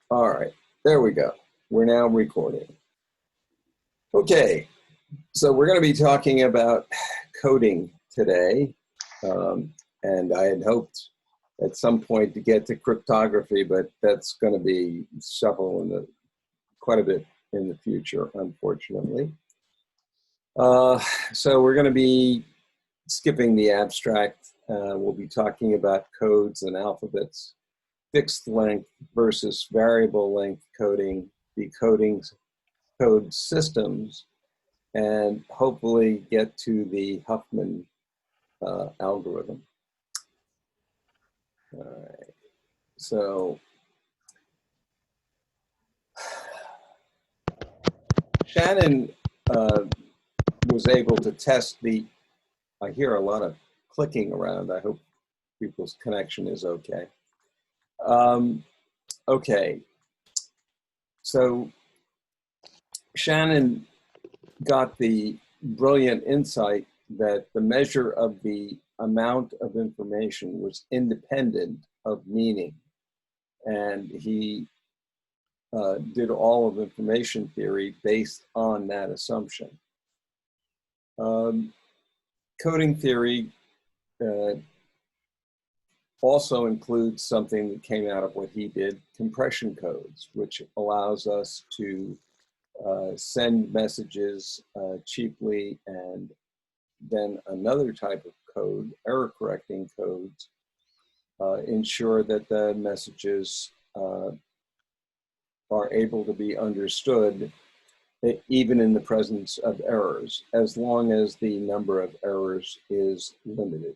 All right, there we go. We're now recording. Okay, so we're going to be talking about coding today. And I had hoped at some point to get to cryptography, but that's going to be shuffled quite a bit in the future, unfortunately. So we're going to be skipping the abstract. We'll be talking about codes and alphabets, fixed length versus variable length coding, decoding code systems, and hopefully get to the Huffman algorithm. All right. So Shannon was able to test I hear a lot of clicking around. I hope people's connection is okay. Okay, so Shannon got the brilliant insight that the measure of the amount of information was independent of meaning. And he did all of information theory based on that assumption. Coding theory also includes something that came out of what he did, compression codes, which allows us to send messages cheaply, and then another type of code, error correcting codes, ensure that the messages are able to be understood even in the presence of errors, as long as the number of errors is limited.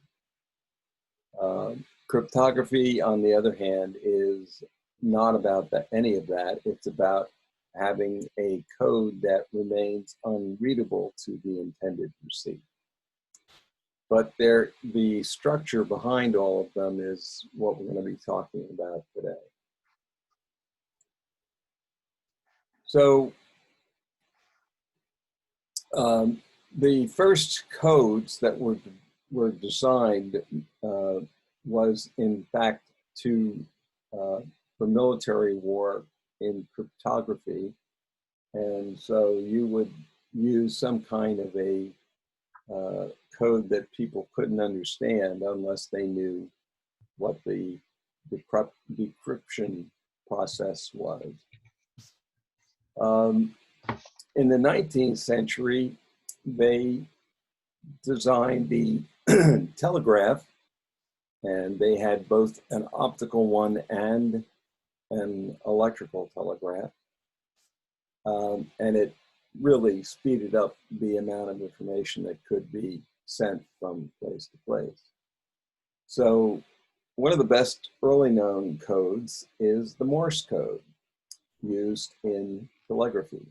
Cryptography, on the other hand, is not about any of that. It's about having a code that remains unreadable to the intended receipt. But the structure behind all of them is what we're going to be talking about today. So the first codes that were designed was in fact for military war in cryptography. And so you would use some kind of a code that people couldn't understand unless they knew what the decryption process was. In the 19th century, they designed the telegraph, and they had both an optical one and an electrical telegraph. And it really speeded up the amount of information that could be sent from place to place. So one of the best early known codes is the Morse code used in telegraphy.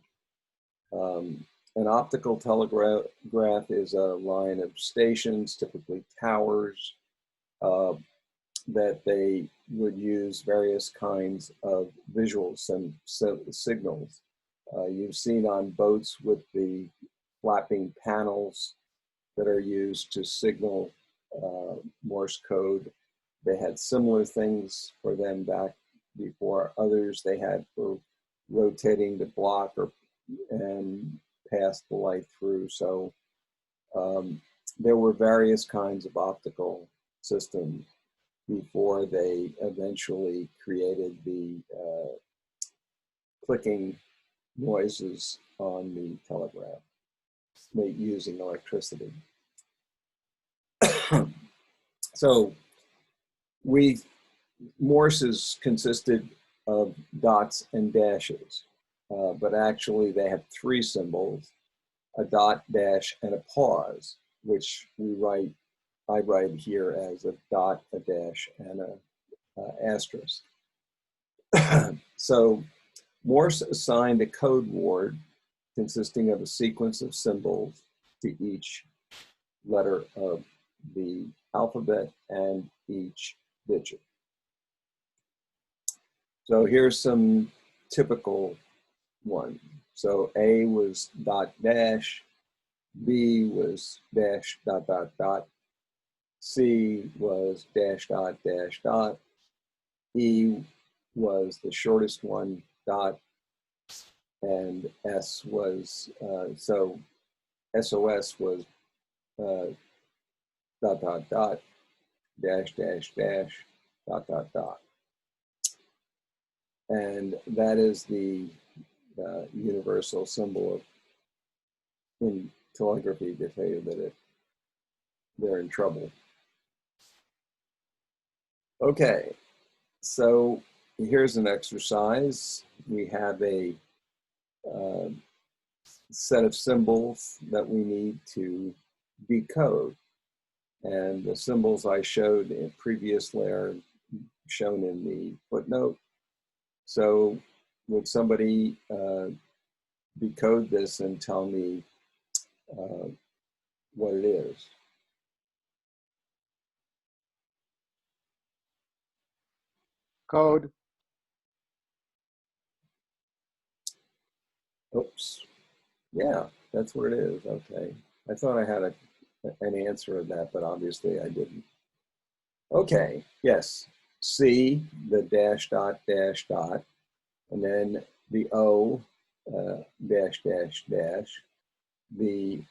An optical telegraph is a line of stations, typically towers, that they would use various kinds of visual signals. You've seen on boats with the flapping panels that are used to signal Morse code. They had similar things for them back before. Others they had for rotating the block and pass the light through. So there were various kinds of optical systems before they eventually created the clicking noises on the telegraph using electricity. So Morses consisted of dots and dashes, but actually they have three symbols: a dot, dash, and a pause, which I write here as a dot, a dash, and a asterisk. So Morse assigned a code word consisting of a sequence of symbols to each letter of the alphabet and each digit. So here's some typical ones. So A was dot dash, B was dash dot dot dot, C was dash dot dash dot, E was the shortest one, dot, and S was, so SOS was dot, dot, dot, dash, dash, dash, dot, dot, dot. And that is the universal symbol of, in telegraphy, to tell you that they're in trouble. Okay, so here's an exercise. We have a set of symbols that we need to decode. And the symbols I showed in previously are shown in the footnote. So would somebody decode this and tell me what it is? Code. Oops. Yeah, that's what it is. Okay. I thought I had an answer of that, but obviously I didn't. Okay, yes. C, the dash dot, and then the O, dash dash dash, the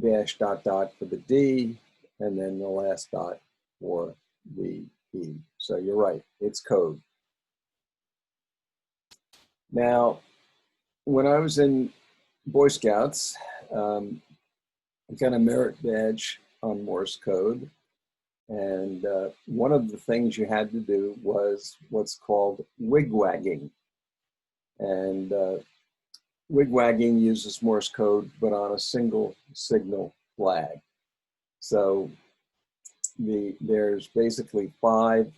dash dot dot for the D, and then the last dot for the E. So you're right, it's code. Now, when I was in Boy Scouts, I got a merit badge on Morse code. And one of the things you had to do was what's called wigwagging. And wigwagging uses Morse code, but on a single signal flag. So there's basically 5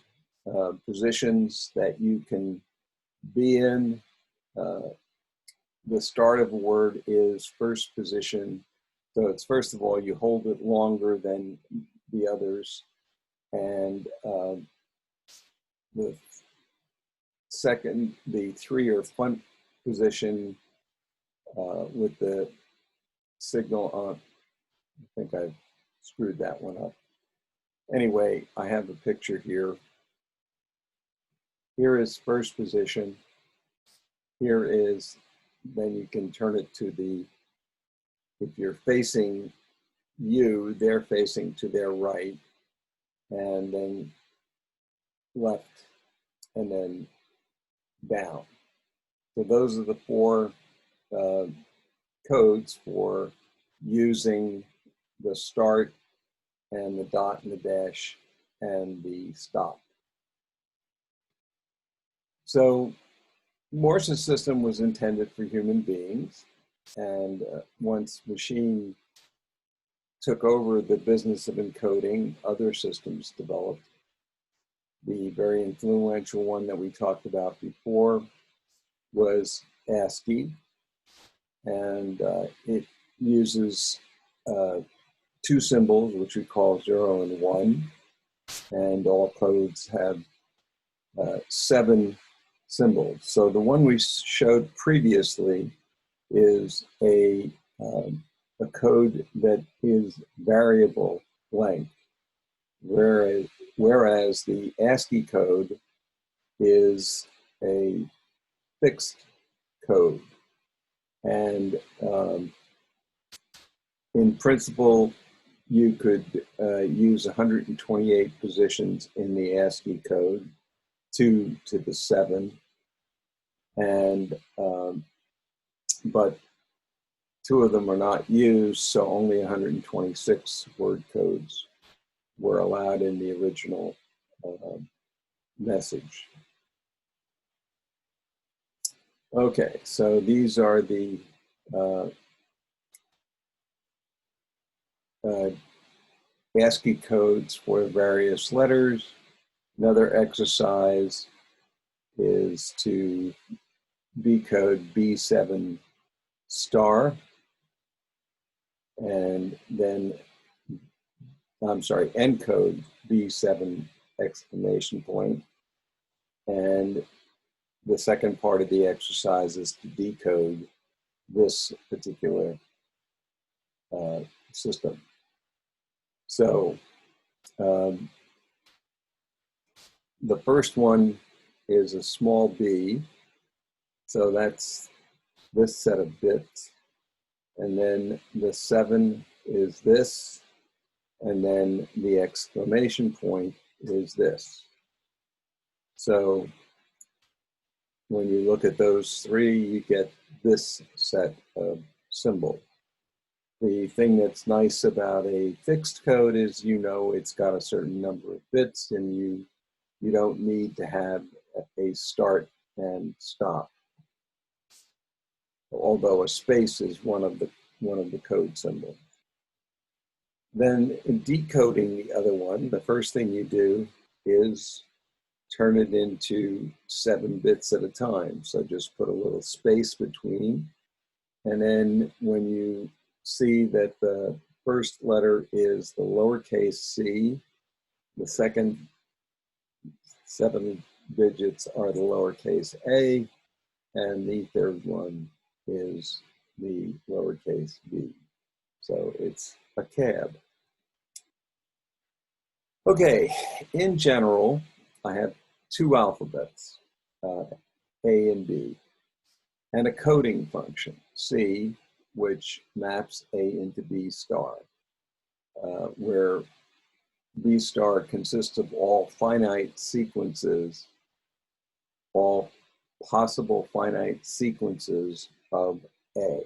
positions that you can be in. The start of a word is first position. So it's, first of all, you hold it longer than the others. And the second, the 3 or front position with the signal on. I think I screwed that one up. Anyway, I have a picture here. Here is first position. Here is, then you can turn it to the, if you're facing you, they're facing to their right, and then left, and then down. So those are the 4 codes for using the start and the dot and the dash and the stop. So Morse's system was intended for human beings, and once machine took over the business of encoding, other systems developed. The very influential one that we talked about before was ASCII, and it uses 2 symbols, which we call 0 and 1, and all codes have 7 symbols. So the one we showed previously is a code that is variable length, whereas the ASCII code is a fixed code. And in principle, you could use 128 positions in the ASCII code, 2 to the 7, and but 2 of them are not used, so only 126 word codes were allowed in the original message. Okay, so these are the ASCII codes for various letters. Another exercise is to decode B7 star, and then, I'm sorry, encode B7 exclamation point. And the second part of the exercise is to decode this particular system. So the first one is a small b, so that's this set of bits. And then the 7 is this, and then the exclamation point is this. So when you look at those three, you get this set of symbols. The thing that's nice about a fixed code is, you know, it's got a certain number of bits, and you don't need to have a start and stop. Although a space is one of the code symbols. Then in decoding the other one, the first thing you do is turn it into 7 bits at a time. So just put a little space between. And then when you see that the first letter is the lowercase c, the second 7 digits are the lowercase a, and the third one is the lowercase b. So it's a cab. Okay, in general, I have 2 alphabets, A and B, and a coding function, C, which maps A into B star, where B star consists of all finite sequences, all possible finite sequences of A.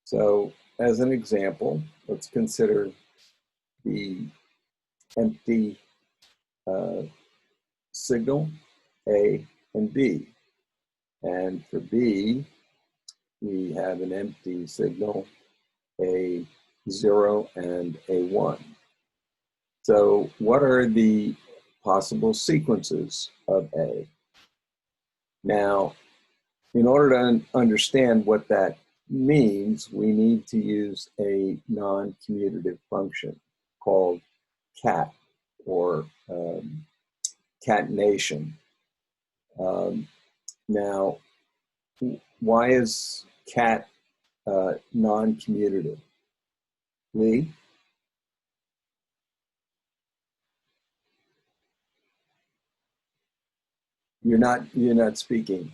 So as an example, let's consider the empty signal A and B. And for B, we have an empty signal A0 and A1. So what are the possible sequences of A? Now, in order to understand what that means, we need to use a non-commutative function called cat, or catenation. Now, why is cat non-commutative? Lee? You're not speaking.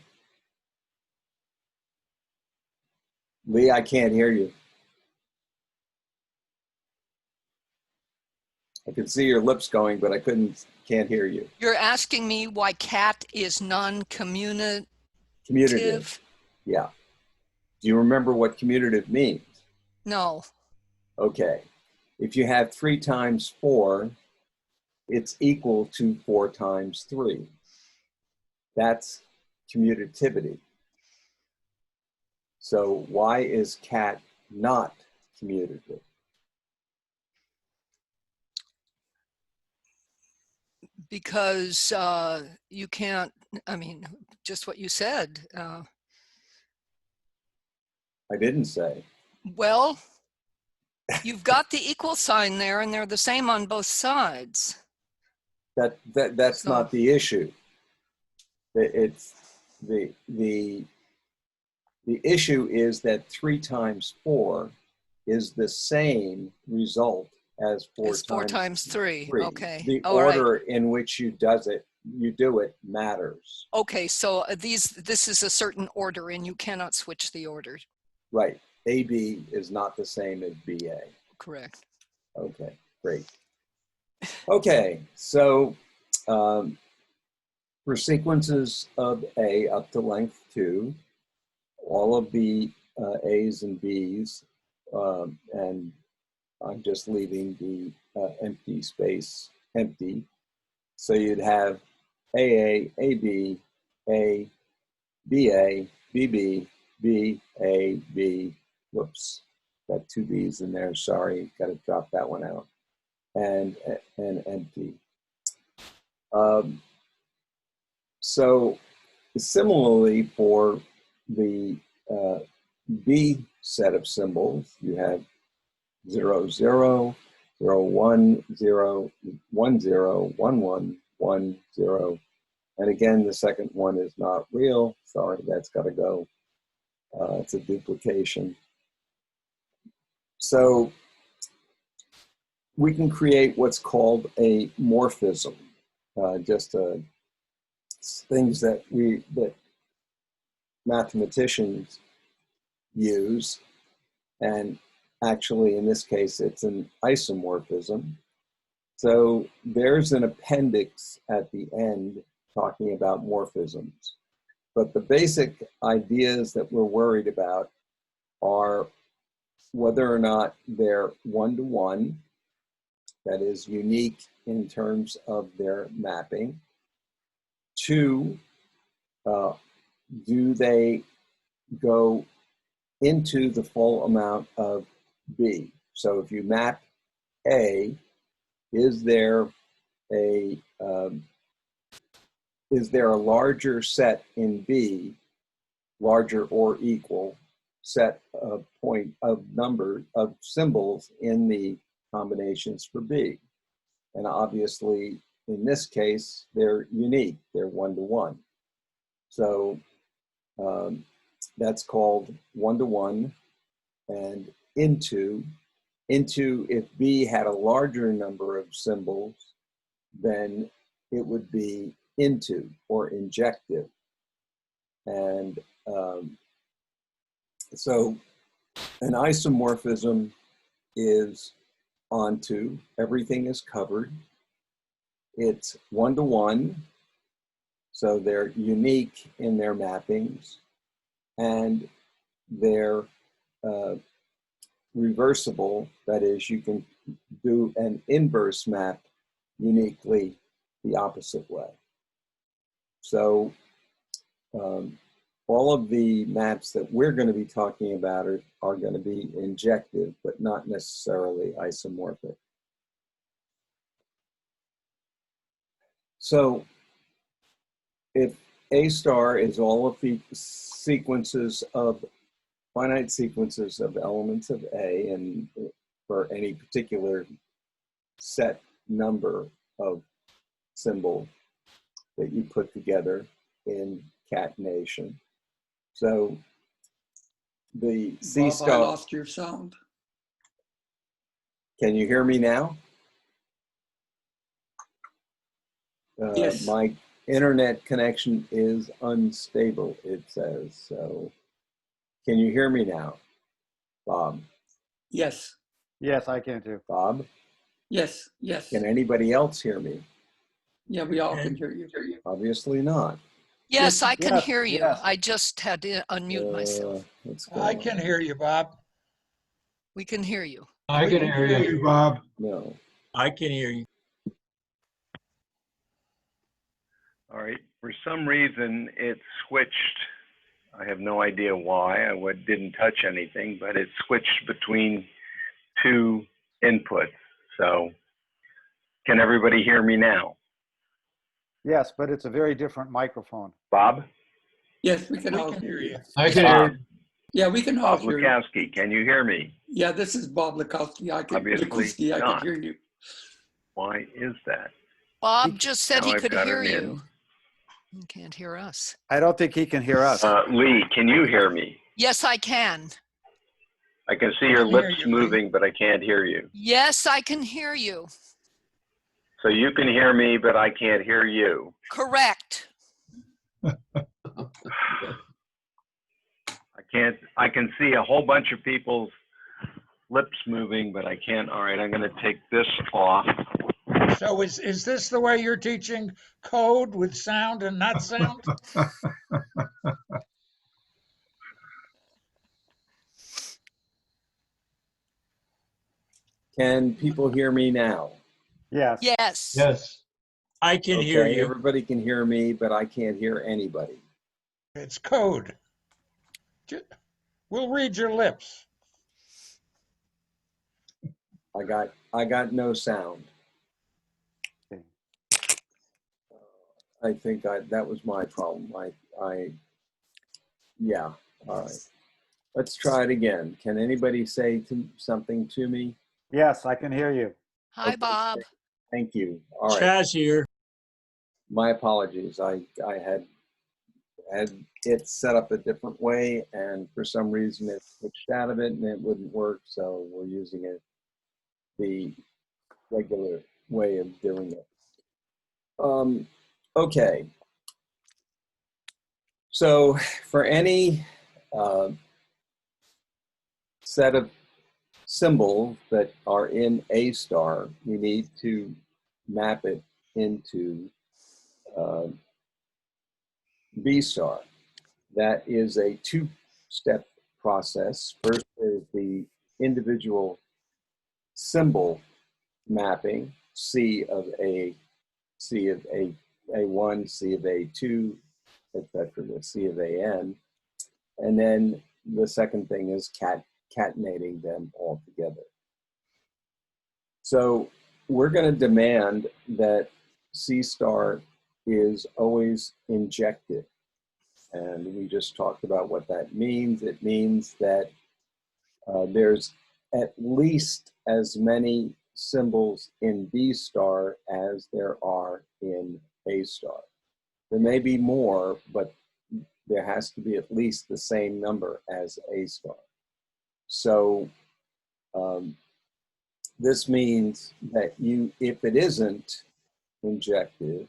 Lee, I can't hear you. I could see your lips going, but I can't hear you. You're asking me why cat is non-commutative? Commutative. Yeah. Do you remember what commutative means? No. Okay. If you have 3 times 4, it's equal to 4 times 3. That's commutativity. So why is cat not commutative? Because you can't, I mean, just what you said. I didn't say. Well, you've got the equal sign there, and they're the same on both sides. That's So, not the issue. It's the issue is that 3 times 4 is the same result as 4 times 3. Okay. The All order right. in which you do it matters. Okay, so this is a certain order, and you cannot switch the order. Right. AB is not the same as BA. Correct. Okay, great. Okay, so for sequences of A up to length 2, all of the A's and B's, and I'm just leaving the empty space empty. So you'd have AA, AB, A, BA, BB, B, A, B, whoops, got 2 B's in there, sorry, got to drop that one out, and empty. So similarly for the B set of symbols, you have 0, 0, 0, 1, 0, 1, 0, 1, 1, 1, 0. And again, the second one is not real. Sorry, that's got to go. It's a duplication. So we can create what's called a morphism, just a things that mathematicians use, and actually in this case it's an isomorphism. So there's an appendix at the end talking about morphisms. But the basic ideas that we're worried about are whether or not they're one-to-one, that is unique in terms of their mapping. Two, do they go into the full amount of B? So if you map A, is there a larger set in B, larger or equal set of number of symbols in the combinations for B? And obviously, in this case, they're unique. They're one-to-one. So that's called one-to-one. And into, if B had a larger number of symbols, then it would be into or injective. And so an isomorphism is onto, everything is covered. It's one-to-one, so they're unique in their mappings, and they're reversible. That is, you can do an inverse map uniquely the opposite way. So all of the maps that we're going to be talking about are going to be injective, but not necessarily isomorphic. So if A star is all of the sequences of finite sequences of elements of A, and for any particular set number of symbols that you put together in catenation. So the C Bob, star. I lost your sound. Can you hear me now? Yes. My internet connection is unstable, it says. So can you hear me now, Bob? Yes. Yes, I can too. Bob? Yes. Yes. Can anybody else hear me? Yeah, we all can hear you. Obviously not. Yes, I can Yes, hear you. yes. I just had to unmute myself. What's going I on? can hear you, Bob. We can hear you. I can hear you, Bob. No. I can hear you. All right. For some reason, it switched. I have no idea why. I didn't touch anything, but it switched between two inputs. So can everybody hear me now? Yes, but it's a very different microphone. Bob? Yes, we can We all can hear hear you. you. I can hear you. Yeah, we can all Bob hear you. Lukowski, can you hear me? Yeah, this is Bob Lukowski. I Obviously can not. hear you. Why is that? Bob just said Now he I've could got hear it in. you. He can't hear us. I don't think he can hear us. Lee, can you hear me? Yes, I can. I can see your can hear lips you, Lee. moving, but I can't hear you. Yes, I can hear you. So you can hear me, but I can't hear you. Correct. I can see a whole bunch of people's lips moving, but I can't. All right, I'm going to take this off. So is this the way you're teaching code with sound and not sound? Can people hear me now? Yes. Yes. Yes, I can hear Okay, you. everybody can hear me, but I can't hear anybody. It's code. We'll read your lips. I got no sound. Okay. I think that was my problem. Yeah, all right. Let's try it again. Can anybody say something to me? Yes, I can hear you. Hi, Okay, Bob. Thank you. All right. Chaz here. My apologies. I had it set up a different way, and for some reason it switched out of it and it wouldn't work. So we're using it the regular way of doing it. Okay. So for any set of symbols that are in A star, we need to map it into B star. That is a two-step process. First is the individual symbol mapping, C of A, C of A1, C of A2, etc., the C of AN. And then the second thing is concatenating them all together. So we're going to demand that C star is always injected. And we just talked about what that means. It means that there's at least as many symbols in B star as there are in A star. There may be more, but there has to be at least the same number as A star. So this means that if it isn't injected,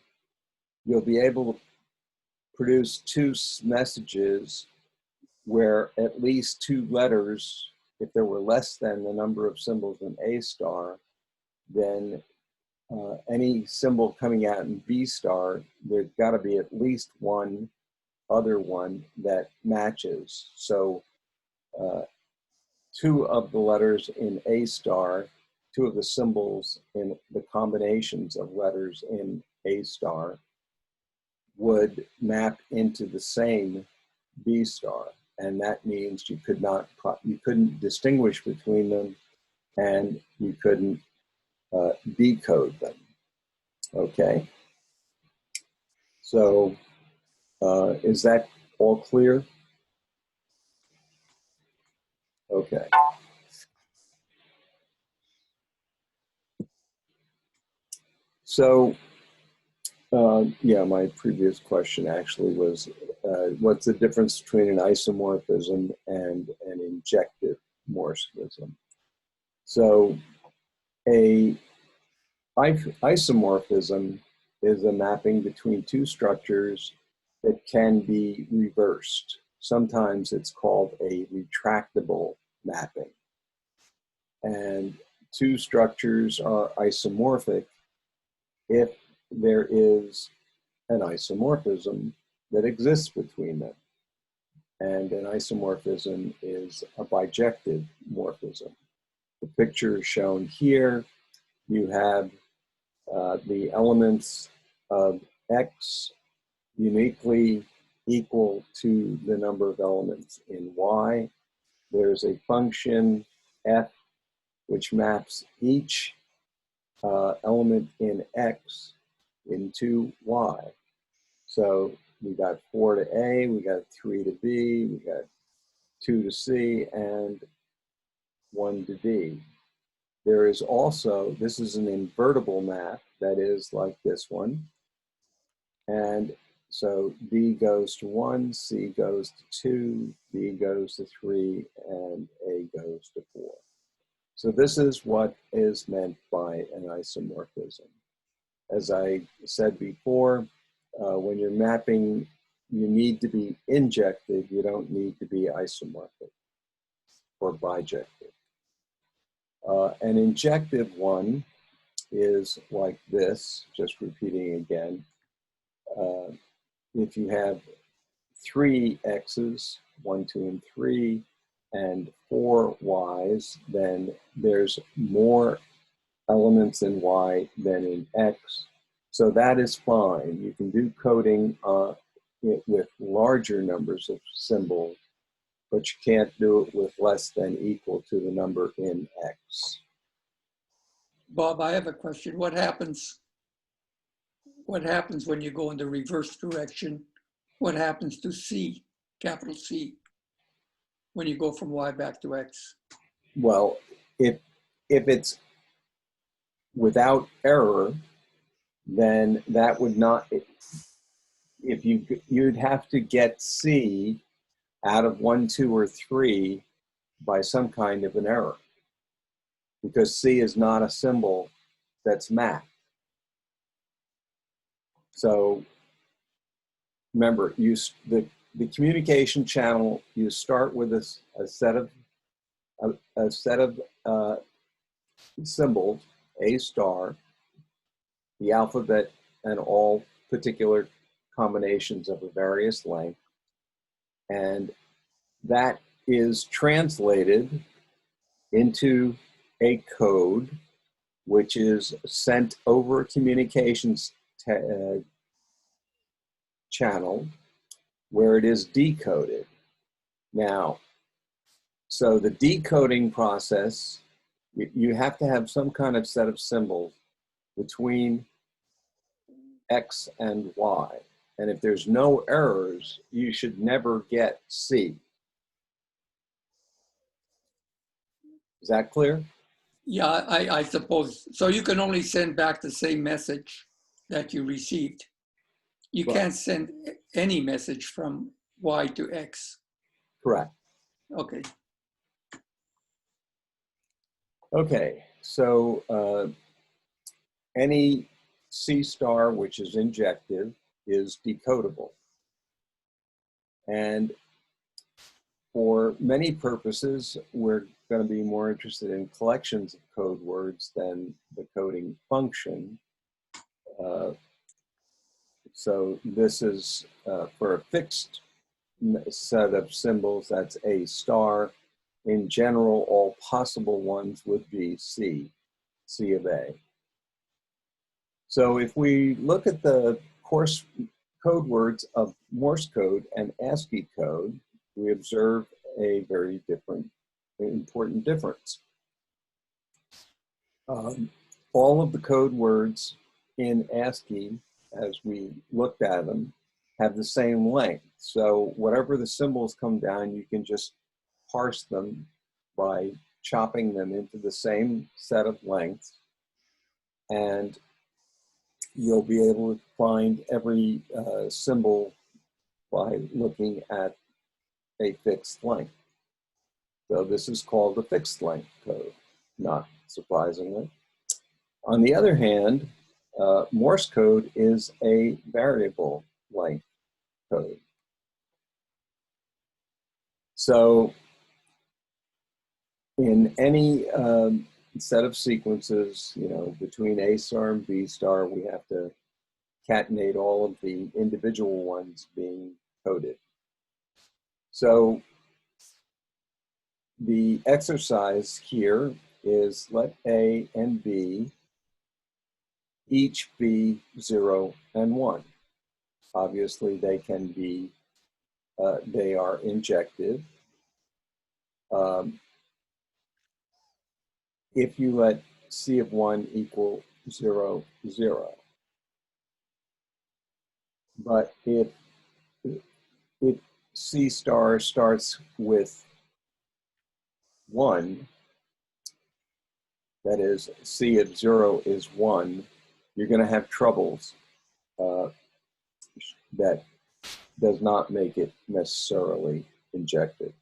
you'll be able to produce two messages where at least two letters, if there were less than the number of symbols in A star, then any symbol coming out in B star, there's got to be at least one other one that matches. So two of the letters in A star, two of the symbols in the combinations of letters in A star would map into the same B star. And that means you couldn't distinguish between them, and you couldn't decode them. Okay. So is that all clear? Okay. So yeah, my previous question actually was, what's the difference between an isomorphism and an injective morphism? So a isomorphism is a mapping between two structures that can be reversed. Sometimes it's called a retractable mapping. And two structures are isomorphic if there is an isomorphism that exists between them. And an isomorphism is a bijective morphism. The picture is shown here. You have the elements of X uniquely equal to the number of elements in Y. There's a function F which maps each element in X into Y. So we got 4 to A, we got 3 to B, we got 2 to C, and 1 to D. There is also, this is an invertible map that is like this one. And so D goes to 1, C goes to 2, B goes to 3, and A goes to 4. So this is what is meant by an isomorphism. As I said before, when you're mapping, you need to be injected. You don't need to be isomorphic or bijective. An injective one is like this, just repeating again. If you have 3 X's, 1, 2, and 3, and 4 Y's, then there's more elements in Y than in X. So that is fine. You can do coding with larger numbers of symbols, but you can't do it with less than equal to the number in X. Bob, I have a question. What happens when you go in the reverse direction? What happens to C, capital C, when you go from Y back to X? Well, if it's without error, then that would not, if you'd have to get C out of 1, 2, or 3 by some kind of an error, because C is not a symbol that's mapped. So remember, the the communication channel, you start with a set of symbols, A star, the alphabet, and all particular combinations of a various length. And that is translated into a code, which is sent over a communications channel where it is decoded. Now, so the decoding process, you have to have some kind of set of symbols between X and Y. And if there's no errors, you should never get C. Is that clear? Yeah, I suppose. So you can only send back the same message that you received. You Right. can't send any message from Y to X. Correct. Okay. Okay, so any C star which is injective is decodable. And for many purposes, we're going to be more interested in collections of code words than the coding function. So this is for a fixed set of symbols, that's A star. In general, all possible ones would be C of A. So if we look at the course code words of Morse code and ASCII code, we observe a very important difference. All of the code words in ASCII, as we looked at them, have the same length. So whatever the symbols come down, you can just parse them by chopping them into the same set of lengths, and you'll be able to find every symbol by looking at a fixed length. So this is called a fixed length code, not surprisingly. On the other hand, Morse code is a variable length code. So in any set of sequences, between A star and B star, we have to concatenate all of the individual ones being coded. So the exercise here is let A and B each be 0 and 1. Obviously, they can be, they are injective. If you let C of 1 equal 0, 0. But if C star starts with 1, that is, C of 0 is 1, you're going to have troubles that does not make it necessarily injective.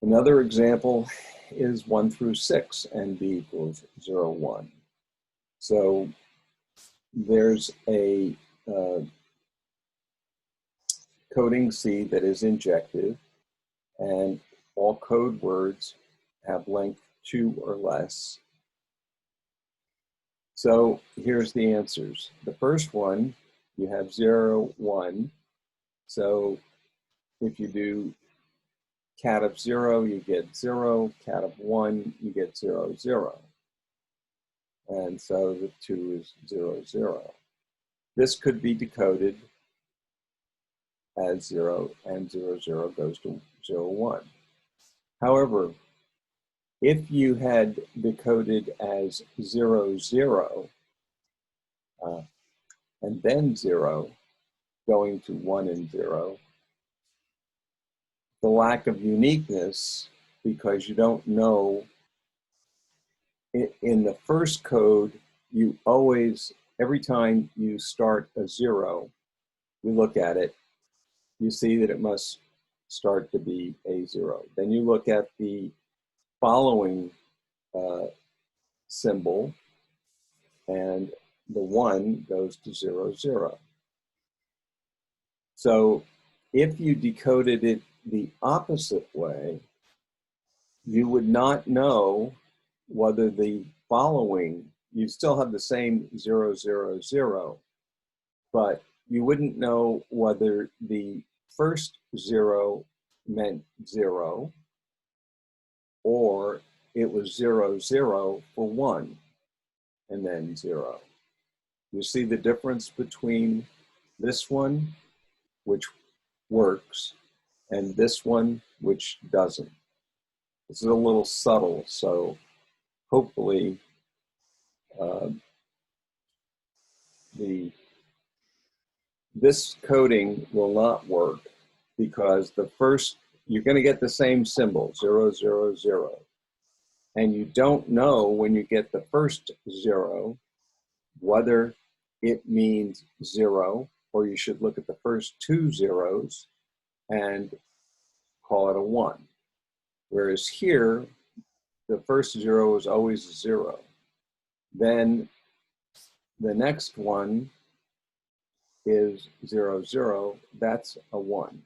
Another example is 1 through 6, and B equals 0, 1. So there's a coding C that is injective, and all code words have length 2 or less. So here's the answers. The first one, you have 0, 1. So if you do cat of 0, you get 0. Cat of 1, you get 0, 0. And so the 2 is 0, 0. This could be decoded as 0, and 0, 0 goes to 0, 1. However, if you had decoded as 0, 0, and then 0, going to 1 and 0, the lack of uniqueness, because you don't know, in the first code, you always, every time you start a 0, you look at it, you see that it must start to be a 0. Then you look at the following symbol, and the 1 goes to 0, 0. So if you decoded it the opposite way, you would not know whether the following, you still have the same 0, 0, 0, but you wouldn't know whether the first 0 meant 0 or it was 0, 0 for 1 and then 0. You see the difference between this one, which works, and this one, which doesn't. This is a little subtle, so hopefully this coding will not work because the first, you're going to get the same symbol, 0, 0, 0. And you don't know when you get the first 0 whether it means 0, or you should look at the first 2 zeros and call it a 1. Whereas here, the first 0 is always a 0. Then the next one is 0, 0, that's a 1.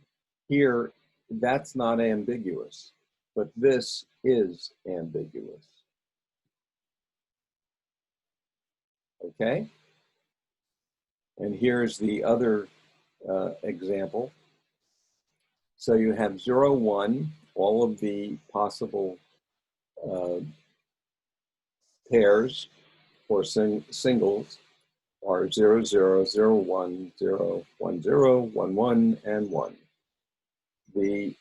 Here, that's not ambiguous, but this is ambiguous. Okay? And here's the other example. So you have 0, 1, all of the possible pairs or singles are 0, 0, 0, 1, 0, 1, 0, 1, 1, and 1. The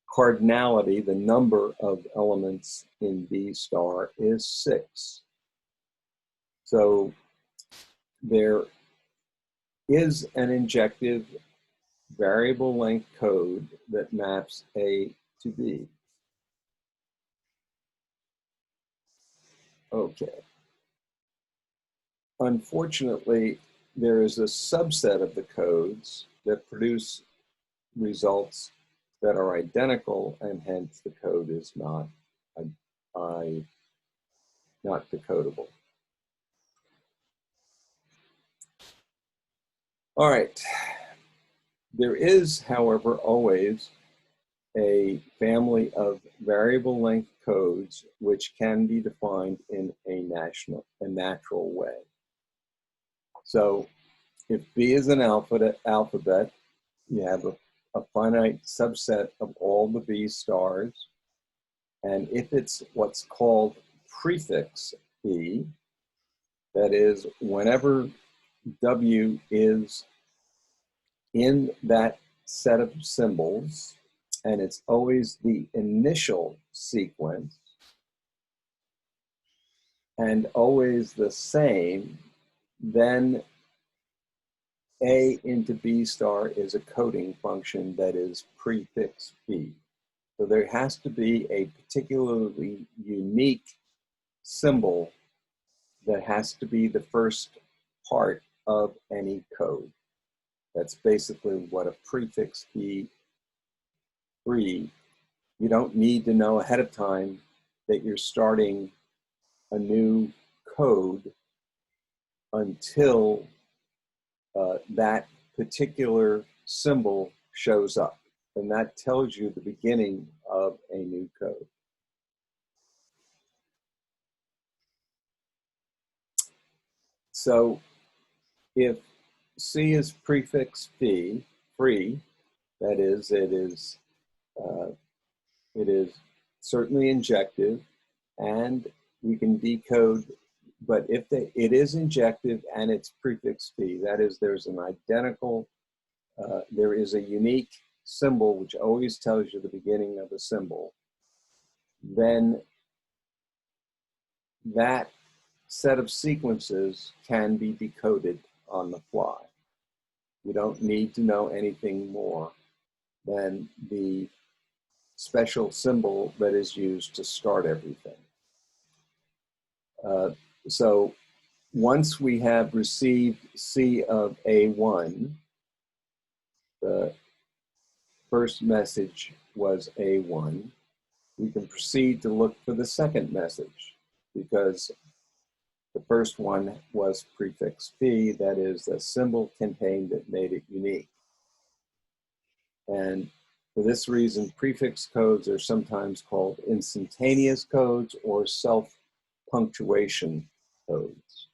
cardinality, the number of elements in B star, is 6. So there is an injective variable length code that maps A to B. Okay. Unfortunately, there is a subset of the codes that produce results that are identical, and hence the code is not decodable. All right. There is, however, always a family of variable length codes which can be defined in a natural way. So if B is an alphabet, you have a finite subset of all the B stars. And if it's what's called prefix B, that is, whenever W is in that set of symbols, and it's always the initial sequence, and always the same, then A into B star is a coding function that is prefix B. So there has to be a particularly unique symbol that has to be the first part of any code. That's basically what a prefix B. You don't need to know ahead of time that you're starting a new code until that particular symbol shows up. And that tells you the beginning of a new code. So if C is prefix B, free, that is, it is certainly injective, and we can decode, but if it is injective and it's prefix B, that is, there's an identical, there is a unique symbol which always tells you the beginning of a symbol, then that set of sequences can be decoded on the fly. You don't need to know anything more than the special symbol that is used to start everything. So once we have received C of A1, the first message was A1, we can proceed to look for the second message, because the first one was prefix B, that is, the symbol contained that made it unique. And for this reason, prefix codes are sometimes called instantaneous codes or self-punctuation codes.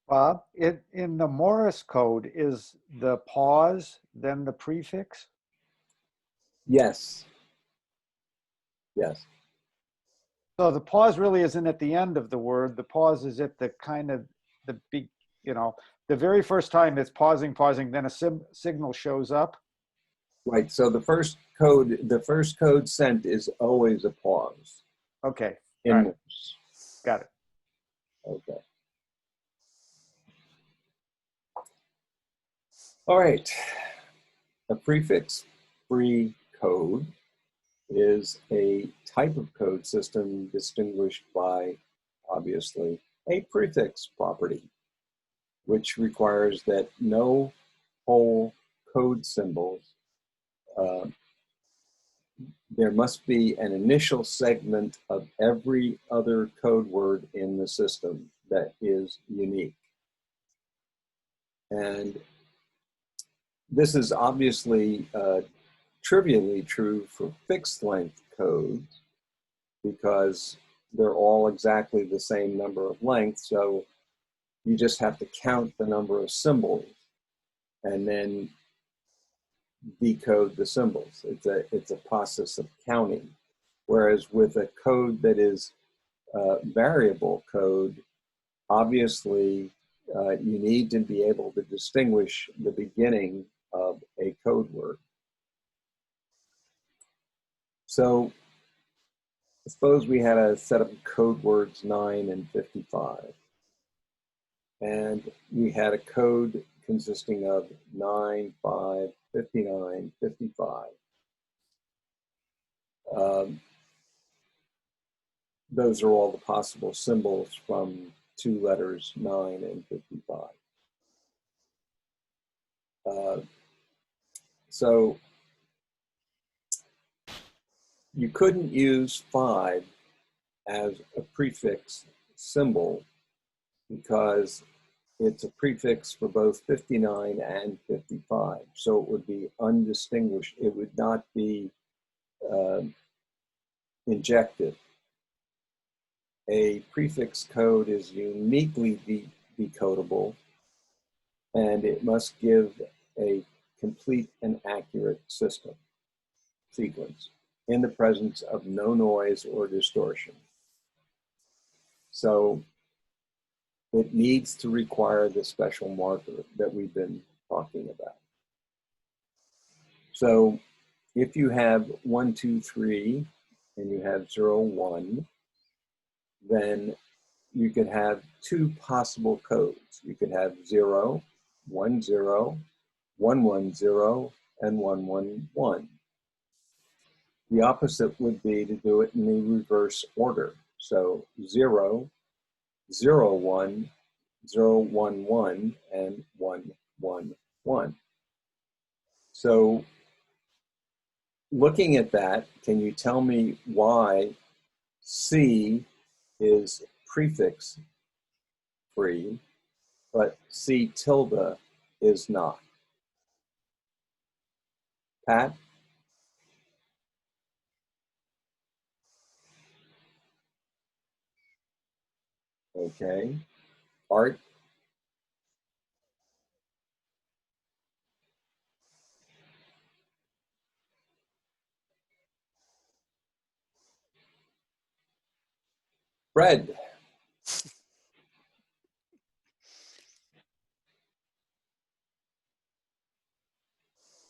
Bob, in the Morse code, is the pause then the prefix? Yes. Yes. So the pause really isn't at the end of the word. The pause is at the kind of the big, you know, the very first time it's pausing, then a signal shows up. Right. So the first code sent is always a pause Okay, in all right. Morse. Got it. Okay. All right. A prefix-free code is a type of code system distinguished by, obviously, a prefix property, which requires that no whole code symbols, there must be an initial segment of every other code word in the system that is unique. And this is obviously trivially true for fixed length codes because they're all exactly the same number of lengths. So you just have to count the number of symbols and then decode the symbols. It's a process of counting. Whereas with a code that is variable code, obviously you need to be able to distinguish the beginning of a code word. So suppose we had a set of code words 9 and 55. And we had a code consisting of 9, 5, 59, 55. Those are all the possible symbols from two letters, 9 and 55. So you couldn't use 5 as a prefix symbol because it's a prefix for both 59 and 55. So it would be undistinguished. It would not be injective. A prefix code is uniquely decodable, and it must give a complete and accurate system sequence in the presence of no noise or distortion. So it needs to require the special marker that we've been talking about. So if you have 1, 2, 3, and you have 0, 1, then you could have two possible codes. You could have 0, 1, 0, 1, 1, 0, and 1, 1, 1. The opposite would be to do it in the reverse order. So 0, 0, 1, 0, 1, 1, and 1, 1, 1. So looking at that, can you tell me why C is prefix free, but C tilde is not? Pat? Okay. Art? Fred?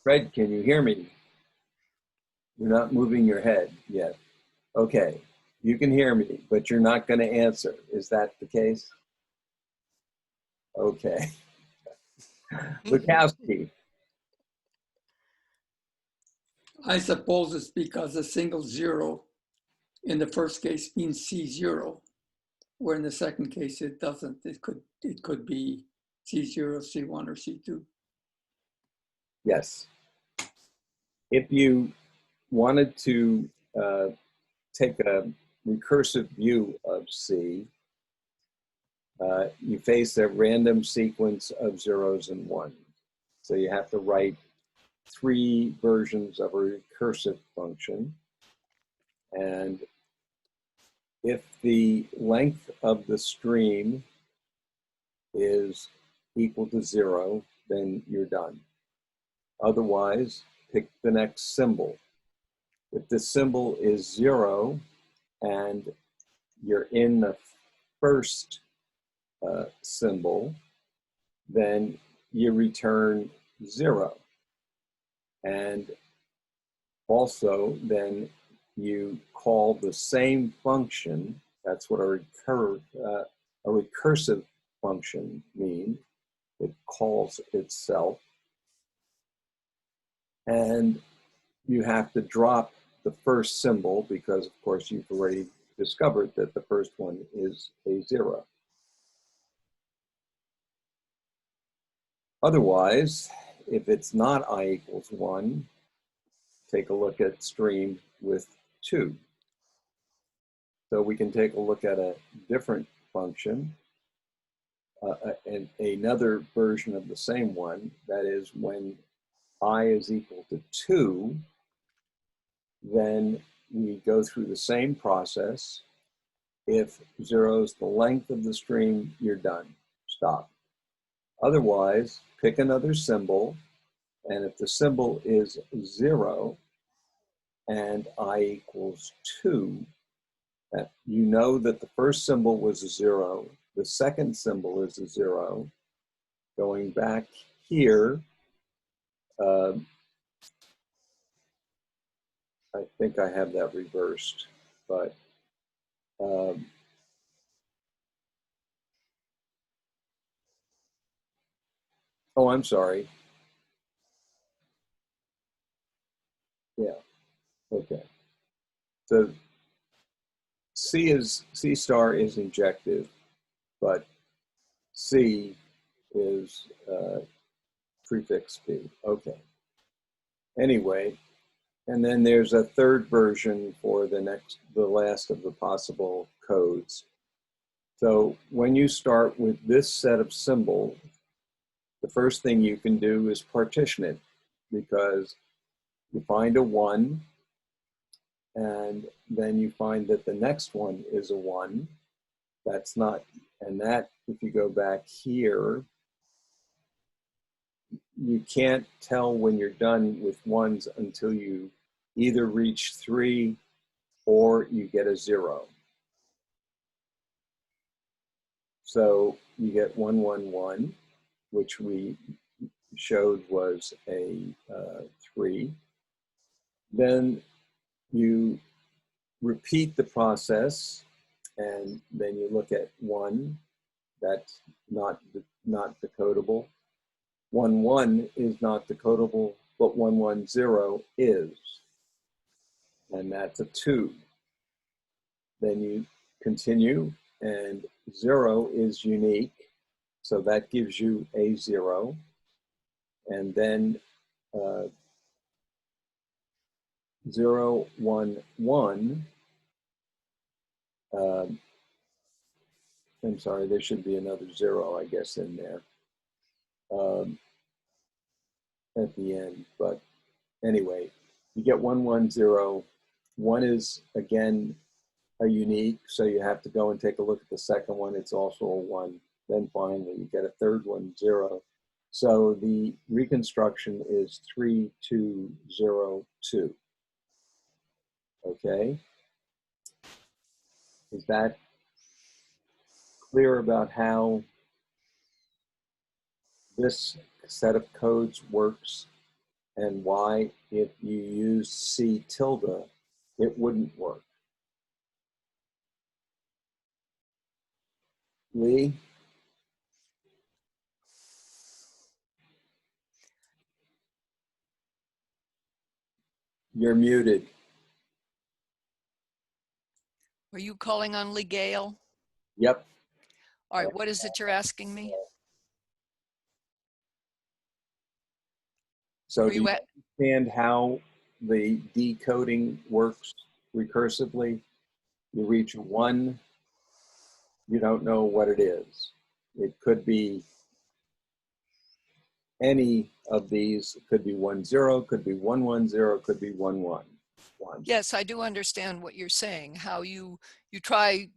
Fred, can you hear me? You're not moving your head yet. Okay, you can hear me, but you're not going to answer. Is that the case? Okay. Lukowski? I suppose it's because a single zero in the first case means C0, where in the second case it doesn't. It could be C0, C1, or C2. Yes. If you wanted to take a recursive view of C, you face a random sequence of zeros and ones. So you have to write three versions of a recursive function. And if the length of the stream is equal to 0, then you're done. Otherwise, pick the next symbol. If the symbol is 0 and you're in the first symbol, then you return 0. And also, then you call the same function. That's what a recursive function means. It calls itself. And you have to drop the first symbol because, of course, you've already discovered that the first one is a 0. Otherwise, if it's not I equals 1, take a look at stream with 2. So we can take a look at a different function, and another version of the same one. That is, when I is equal to 2, then we go through the same process. If 0 is the length of the stream, you're done. Stop. Otherwise, pick another symbol, and if the symbol is 0 and I equals 2, you know that the first symbol was a 0, the second symbol is a 0. Going back here, I think I have that reversed, but oh, I'm sorry. Yeah, okay. So C star is injective, but C is prefix B. Okay. Anyway, and then there's a third version for the last of the possible codes. So when you start with this set of symbols, the first thing you can do is partition it, because you find a 1, and then you find that the next one is a 1. That's not, and that, if you go back here, you can't tell when you're done with 1s until you either reach 3 or you get a 0. So you get 1, 1, 1, which we showed was a 3. Then you repeat the process, and then you look at 1. That's not decodable. 1, 1 is not decodable, but 1, 1, 0 is, and that's a 2. Then you continue, and 0 is unique, so that gives you a 0. And then 0, 1, 1, I'm sorry, there should be another 0, I guess, in there at the end. But anyway, you get 1, 1, 0. 1 is, again, a unique, so you have to go and take a look at the second one. It's also a 1. Then finally, you get a third one, 0. So the reconstruction is 3, 2, 0, 2. Okay? Is that clear about how this set of codes works, and why, if you use C tilde, it wouldn't work? Lee? You're muted. Are you calling on Lee Gale? Yep. All right, what is it you're asking me? So Are do you you at, understand how the decoding works recursively? You reach 1, you don't know what it is. It could be any of these. Could be 1, 0, could be 1, 1, 0, could be 1, 1, 1. Yes, I do understand what you're saying, how you try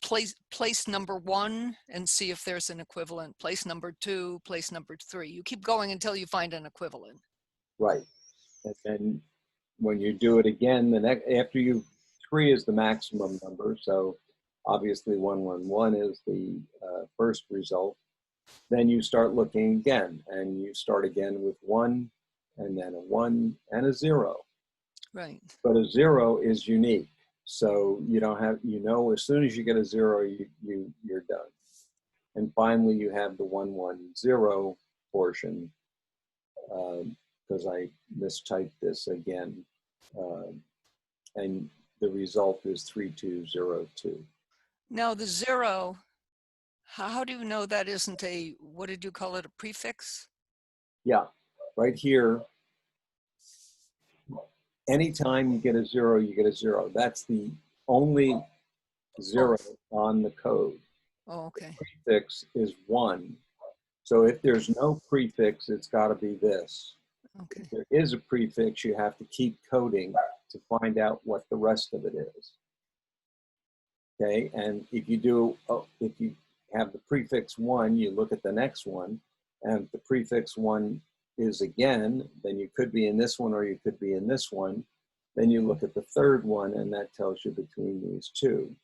place number 1 and see if there's an equivalent, place number 2, place number 3. You keep going until you find an equivalent. Right. And then when you do it again, the next, after you, 3 is the maximum number. So obviously 1, 1, 1 is the first result. Then you start looking again, and you start again with 1, and then a 1 and a 0. Right. But a 0 is unique. So you don't have, as soon as you get a 0, you're done. And finally, you have the 1, 1, 0 portion, because I mistyped this again. And the result is 3202. Now the 0, how do you know that isn't a, what did you call it, a prefix? Yeah, right here, anytime you get a 0, you get a 0. That's the only 0 on the code. Oh, okay. Prefix is 1. So if there's no prefix, it's got to be this. Okay. If there is a prefix, you have to keep coding to find out what the rest of it is. Okay, and if you have the prefix 1, you look at the next one, and if the prefix 1 is again, then you could be in this one or you could be in this one. Then you look at the third one, and that tells you between these two.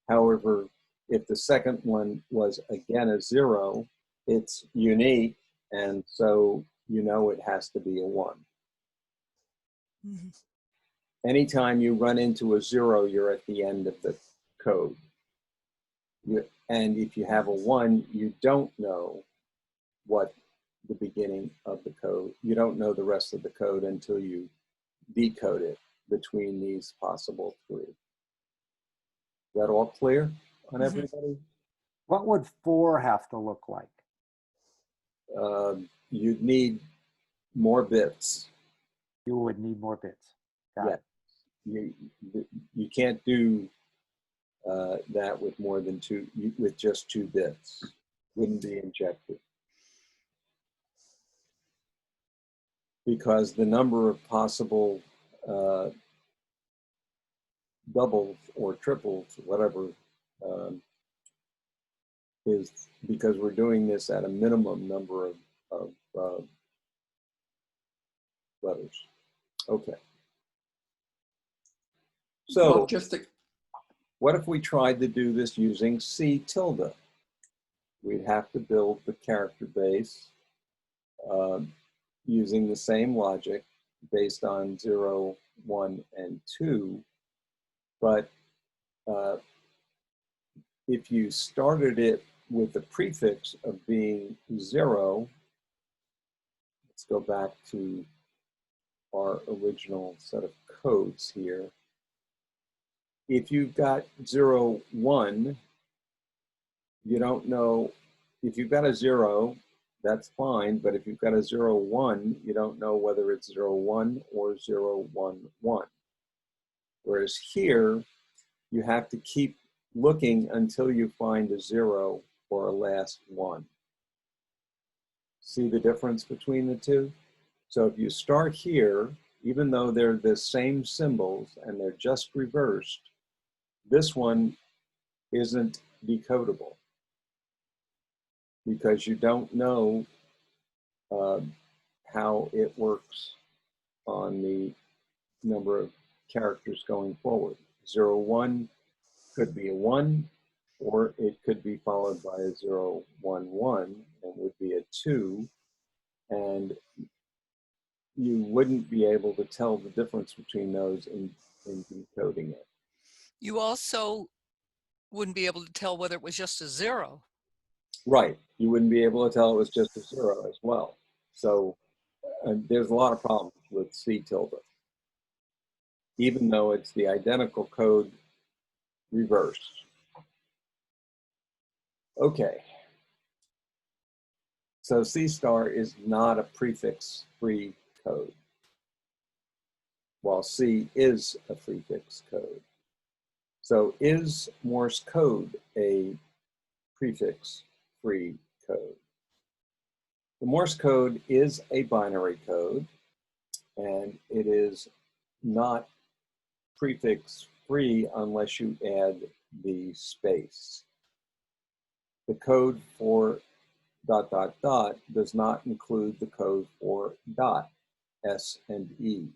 However, if the second one was again a 0, it's unique, and so it has to be a 1. Mm-hmm. Anytime you run into a 0, you're at the end of the code. And if you have a 1, you don't know what the beginning of the code, you don't know the rest of the code until you decode it between these possible 3. Is that all clear on everybody? What would 4 have to look like? You'd need more bits. You would need more bits. Got Yeah. it. You can't do that with more than 2, with just 2 bits. Wouldn't be injected. Because the number of possible doubles or triples, whatever, is because we're doing this at a minimum number of letters. Okay. So Well, just to, what if we tried to do this using C tilde? We'd have to build the character base using the same logic based on 0, 1, and 2. But if you started it with the prefix of being 0, let's go back to our original set of codes here. If you've got 0, 1, you don't know, if you've got a 0, that's fine, but if you've got a 0, 1, you don't know whether it's 0, 1 or 0, 1, 1. Whereas here, you have to keep looking until you find a 0 or a last 1. See the difference between the two? So if you start here, even though they're the same symbols and they're just reversed, this one isn't decodable because you don't know how it works on the number of characters going forward. 0, 1 could be a 1, or it could be followed by a 0, 1, 1, and would be a 2, and you wouldn't be able to tell the difference between those in decoding it. You also wouldn't be able to tell whether it was just a 0. Right, you wouldn't be able to tell it was just a 0 as well. So there's a lot of problems with C tilde, even though it's the identical code reversed. Okay. So C star is not a prefix-free code, while C is a prefix code. So is Morse code a prefix-free code? The Morse code is a binary code, and it is not prefix free unless you add the space. The code for ... does not include the code for dot, S and E.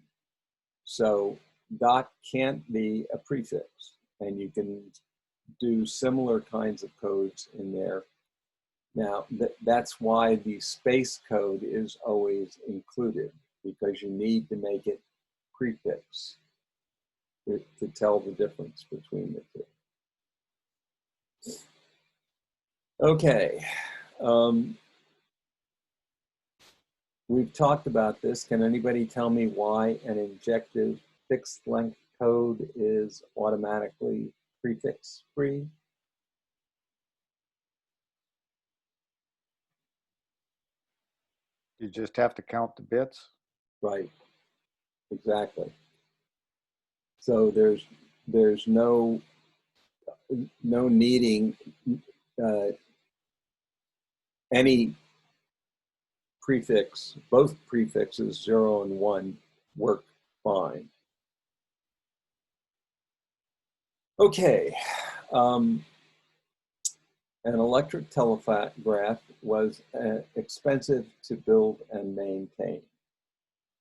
So dot can't be a prefix, and you can do similar kinds of codes in there. Now, that's why the space code is always included, because you need to make it prefix to tell the difference between the two. Okay. We've talked about this. Can anybody tell me why an injective fixed length code is automatically prefix free? You just have to count the bits. Right, exactly. So there's no needing any prefix. Both prefixes 0 and 1 work fine. Okay, an electric telegraph was expensive to build and maintain,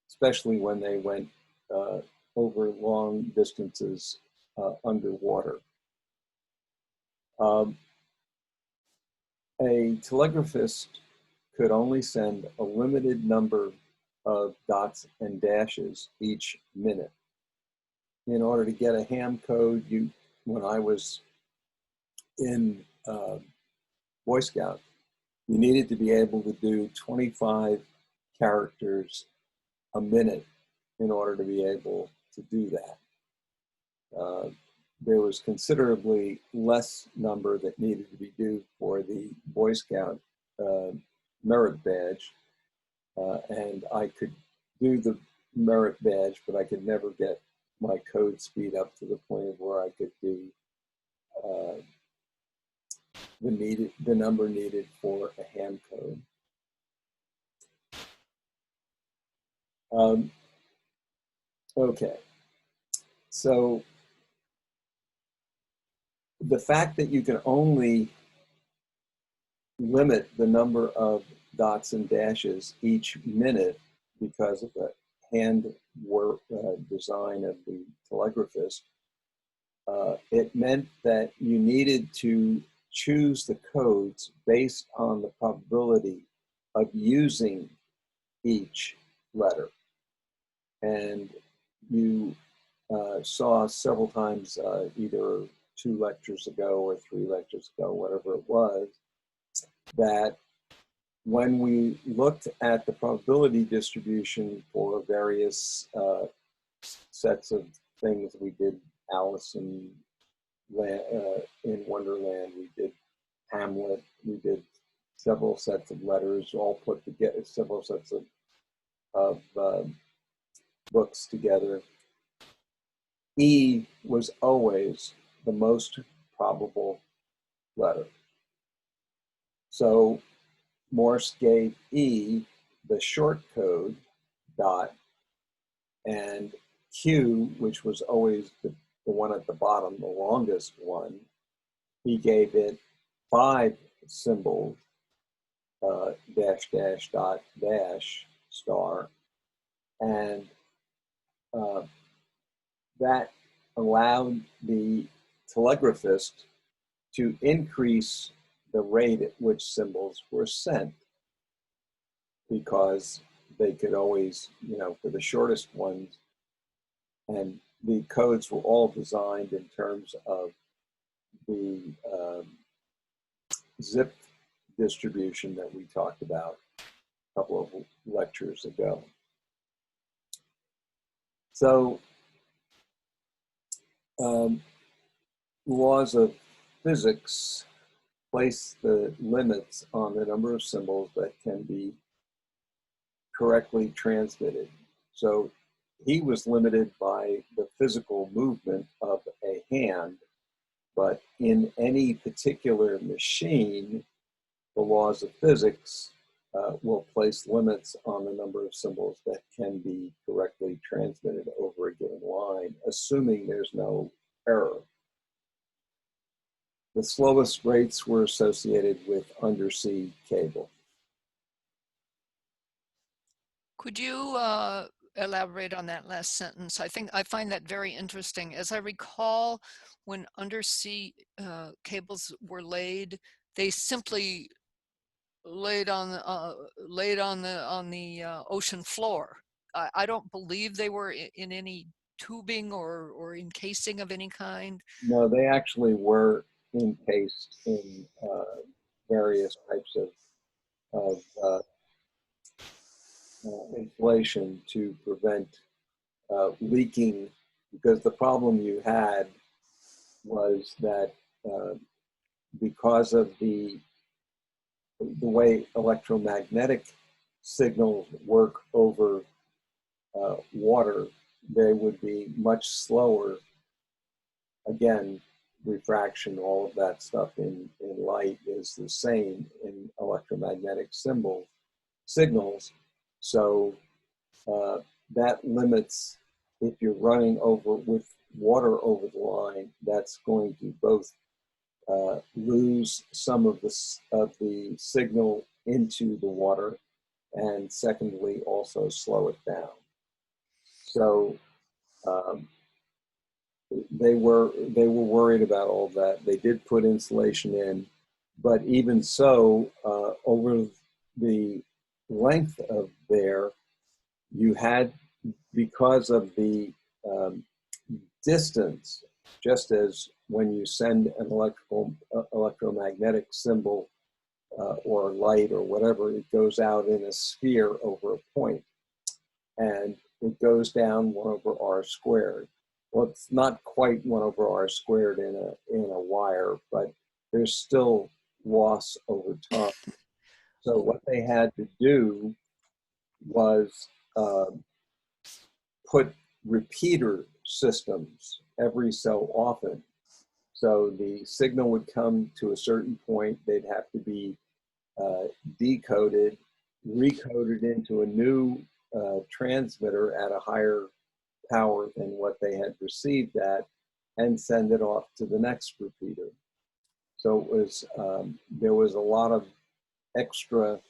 especially when they went over long distances underwater. A telegraphist could only send a limited number of dots and dashes each minute. In order to get a ham code, when I was in Boy Scout, you needed to be able to do 25 characters a minute in order to be able to do that. There was considerably less number that needed to be due for the Boy Scout merit badge, and I could do the merit badge, but I could never get my code speed up to the point of where I could do the number needed for a ham code. Okay, so the fact that you can only limit the number of dots and dashes each minute because of the hand work design of the telegraphist, it meant that you needed to choose the codes based on the probability of using each letter. And you saw several times, either 2 lectures ago or 3 lectures ago, whatever it was, that when we looked at the probability distribution for various sets of things, we did Alice in Wonderland, we did Hamlet, we did several sets of letters all put together, several sets of books together. E was always the most probable letter. So Morse gave E the short code, dot, and Q, which was always the one at the bottom, the longest one, he gave it 5 symbols, dash, dash, dot, dash, star, and that allowed the telegraphist to increase the rate at which symbols were sent, because they could always, for the shortest ones, and the codes were all designed in terms of the zip distribution that we talked about a couple of lectures ago. So laws of physics place the limits on the number of symbols that can be correctly transmitted. So he was limited by the physical movement of a hand, but in any particular machine, the laws of physics will place limits on the number of symbols that can be correctly transmitted over a given line, assuming there's no error. The slowest rates were associated with undersea cable. Could you elaborate on that last sentence? I find that very interesting. As I recall, when undersea cables were laid, they simply laid on the ocean floor. I don't believe they were in any tubing or encasing of any kind. No, they actually were encased in various types of insulation to prevent leaking, because the problem you had was that because of the way electromagnetic signals work over water, they would be much slower. Again, refraction, all of that stuff in light is the same in electromagnetic signals. So that limits, if you're running over with water over the line, that's going to both lose some of the signal into the water, and secondly, also slow it down. So they were worried about all that. They did put insulation in, but even so, over the length of there, you had, because of the distance, just as when you send an electromagnetic symbol or light or whatever, it goes out in a sphere over a point, and it goes down 1 over r squared. Well, it's not quite 1 over r squared in a wire, but there's still loss over time. So what they had to do was put repeater systems every so often. So the signal would come to a certain point, they'd have to be decoded, recoded into a new transmitter at a higher power than what they had received at, and send it off to the next repeater. So it was, there was a lot of extra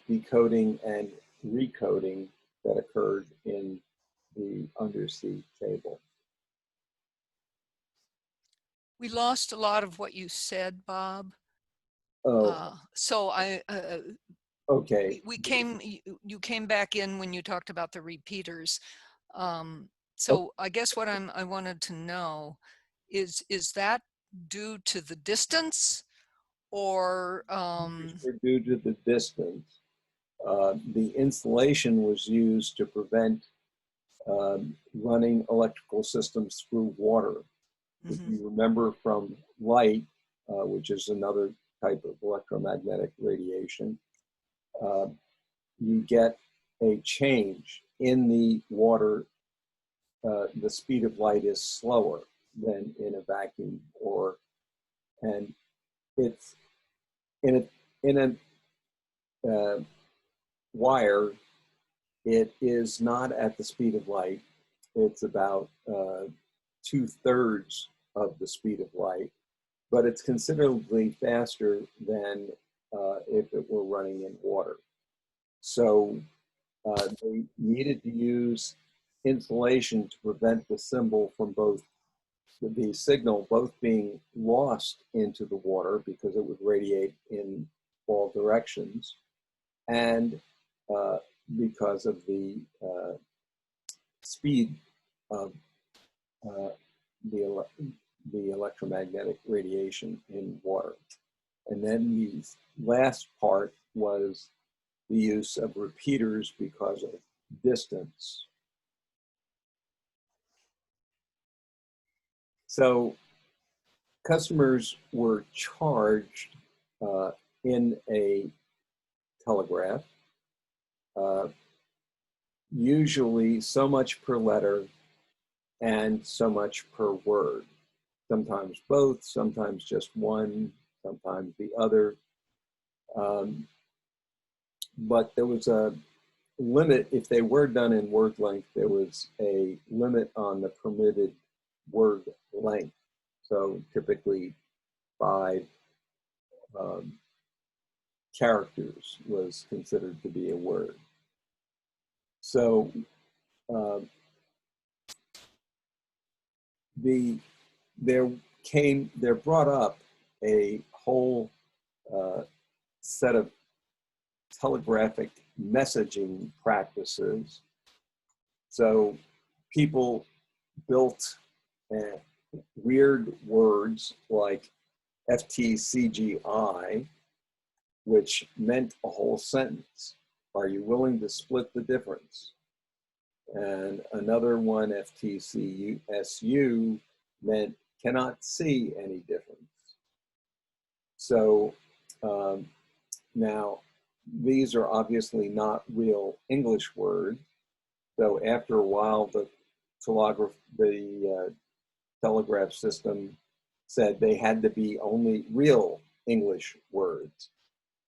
decoding and recoding that occurred in the undersea cable. We lost a lot of what you said, Bob. Oh, So okay. you came back in when you talked about the repeaters. So I guess what I wanted to know is that due to the distance, or Due to the distance, the insulation was used to prevent running electrical systems through water. If you remember from light, which is another type of electromagnetic radiation, you get a change in the water. The speed of light is slower than in a vacuum, and it's in a wire. It is not at the speed of light. It's about 2/3 of the speed of light, but it's considerably faster than if it were running in water. So they needed to use insulation to prevent the symbol from the signal both being lost into the water, because it would radiate in all directions, and because of the speed of the electromagnetic radiation in water. And then the last part was the use of repeaters because of distance. So customers were charged in a telegraph, usually so much per letter and so much per word. Sometimes both, sometimes just one, sometimes the other. But there was a limit. If they were done in word length, there was a limit on the permitted word length. So typically 5 characters was considered to be a word. So there brought up a whole set of telegraphic messaging practices. So people built weird words like FTCGI, which meant a whole sentence. Are you willing to split the difference? And another one, FTCSU, meant cannot see any difference. So now these are obviously not real English words. So after a while, the telegraph system said they had to be only real English words.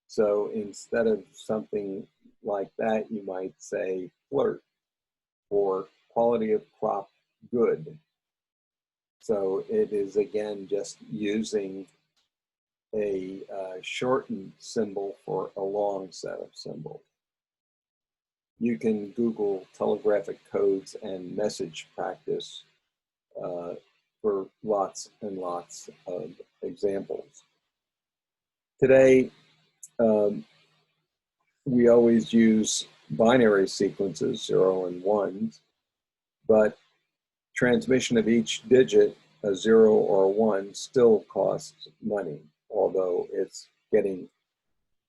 So instead of something like that, you might say flirt or quality of crop good. So it is again just using a shortened symbol for a long set of symbols. You can Google telegraphic codes and message practice for lots and lots of examples. Today, we always use binary sequences, 0 and 1s, but transmission of each digit, a 0 or a 1, still costs money, although it's getting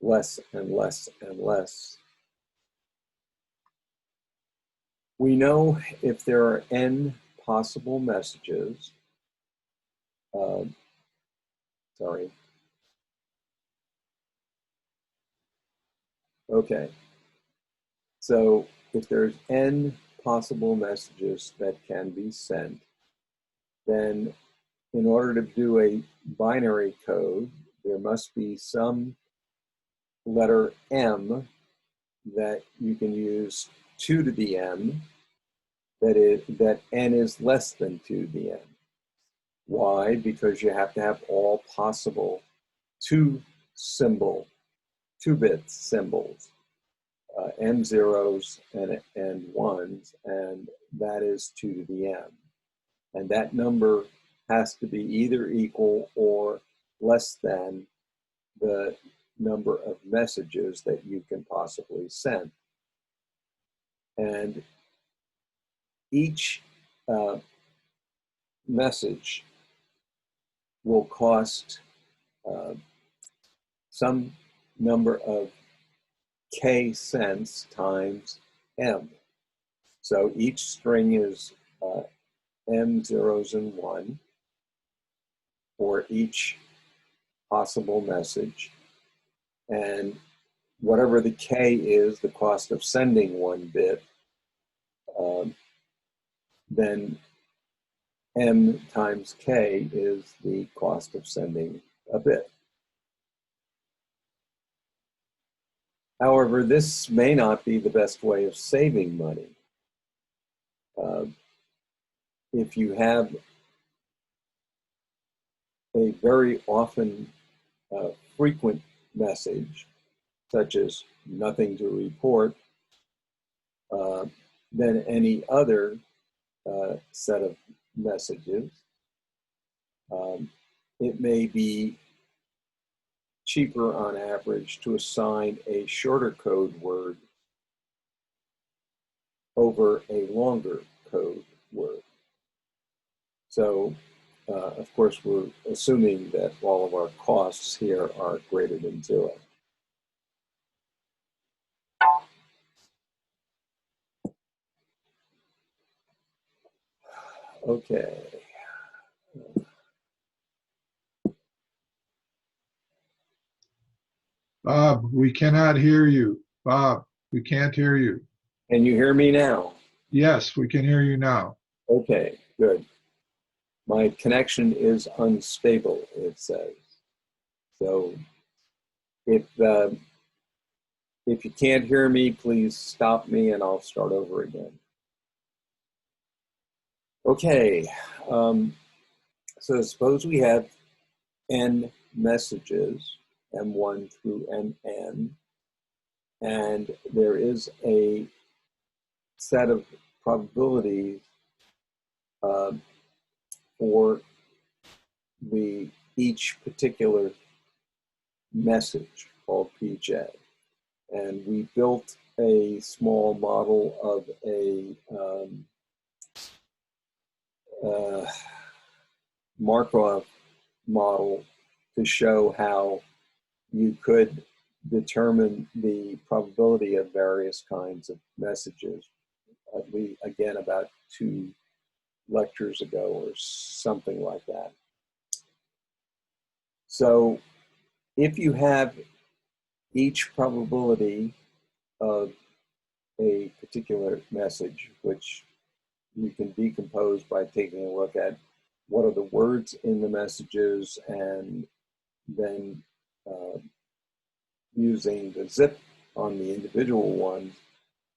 less and less and less. We know if there are n possible messages, Okay, so if there's n possible messages that can be sent, then in order to do a binary code, there must be some letter m that you can use 2 to the m, that n is less than 2 to the m. Why? Because you have to have all possible 2-bit symbols, m zeros and 1s, and that is 2 to the m. And that number has to be either equal or less than the number of messages that you can possibly send. And each message will cost some number of k cents times m. So each string is m zeros and 1 for each possible message. And whatever the k is, the cost of sending 1 bit, then m times k is the cost of sending a bit. However, this may not be the best way of saving money. If you have a very often frequent message, such as nothing to report, than any other set of messages, it may be cheaper on average to assign a shorter code word over a longer code word. So, of course, we're assuming that all of our costs here are greater than 0. Okay. Bob, we cannot hear you. Bob, we can't hear you. Can you hear me now? Yes, we can hear you now. Okay, good. My connection is unstable, it says. So if you can't hear me, please stop me and I'll start over again. Okay, so suppose we have n messages, M1 through Mn, and there is a set of probabilities for each particular message called Pj. And we built a small model of a Markov model to show how you could determine the probability of various kinds of messages. Again, about 2 lectures ago or something like that. So if you have each probability of a particular message, which you can decompose by taking a look at what are the words in the messages and then using the zip on the individual ones,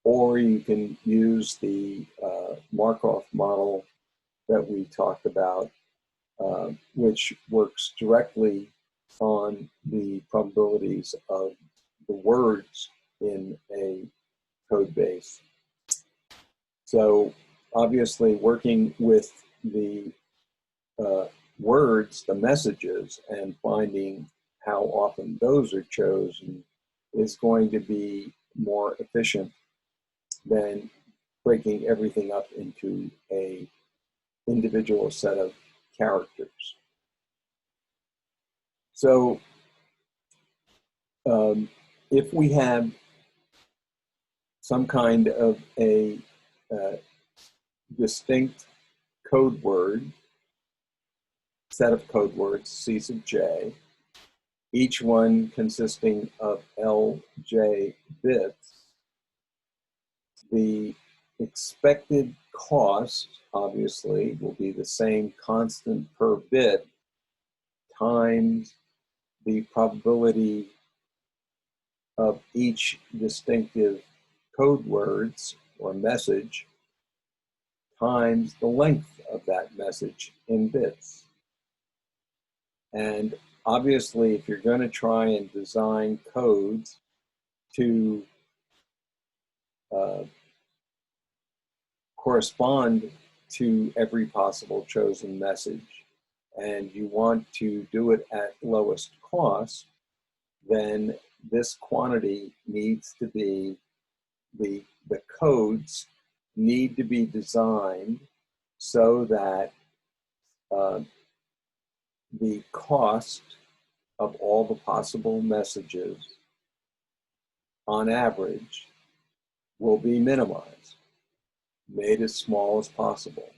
or you can use the Markov model that we talked about, which works directly on the probabilities of the words in a code base. So obviously working with the words, the messages, and finding how often those are chosen is going to be more efficient than breaking everything up into a individual set of characters. So if we have some kind of a distinct code word, set of code words, C sub j, each one consisting of LJ bits, the expected cost, obviously, will be the same constant per bit times the probability of each distinctive code words or message times the length of that message in bits. And obviously, if you're going to try and design codes to correspond to every possible chosen message, and you want to do it at lowest cost, then this quantity needs to be, the codes need to be designed so that the cost of all the possible messages on average will be minimized, made as small as possible.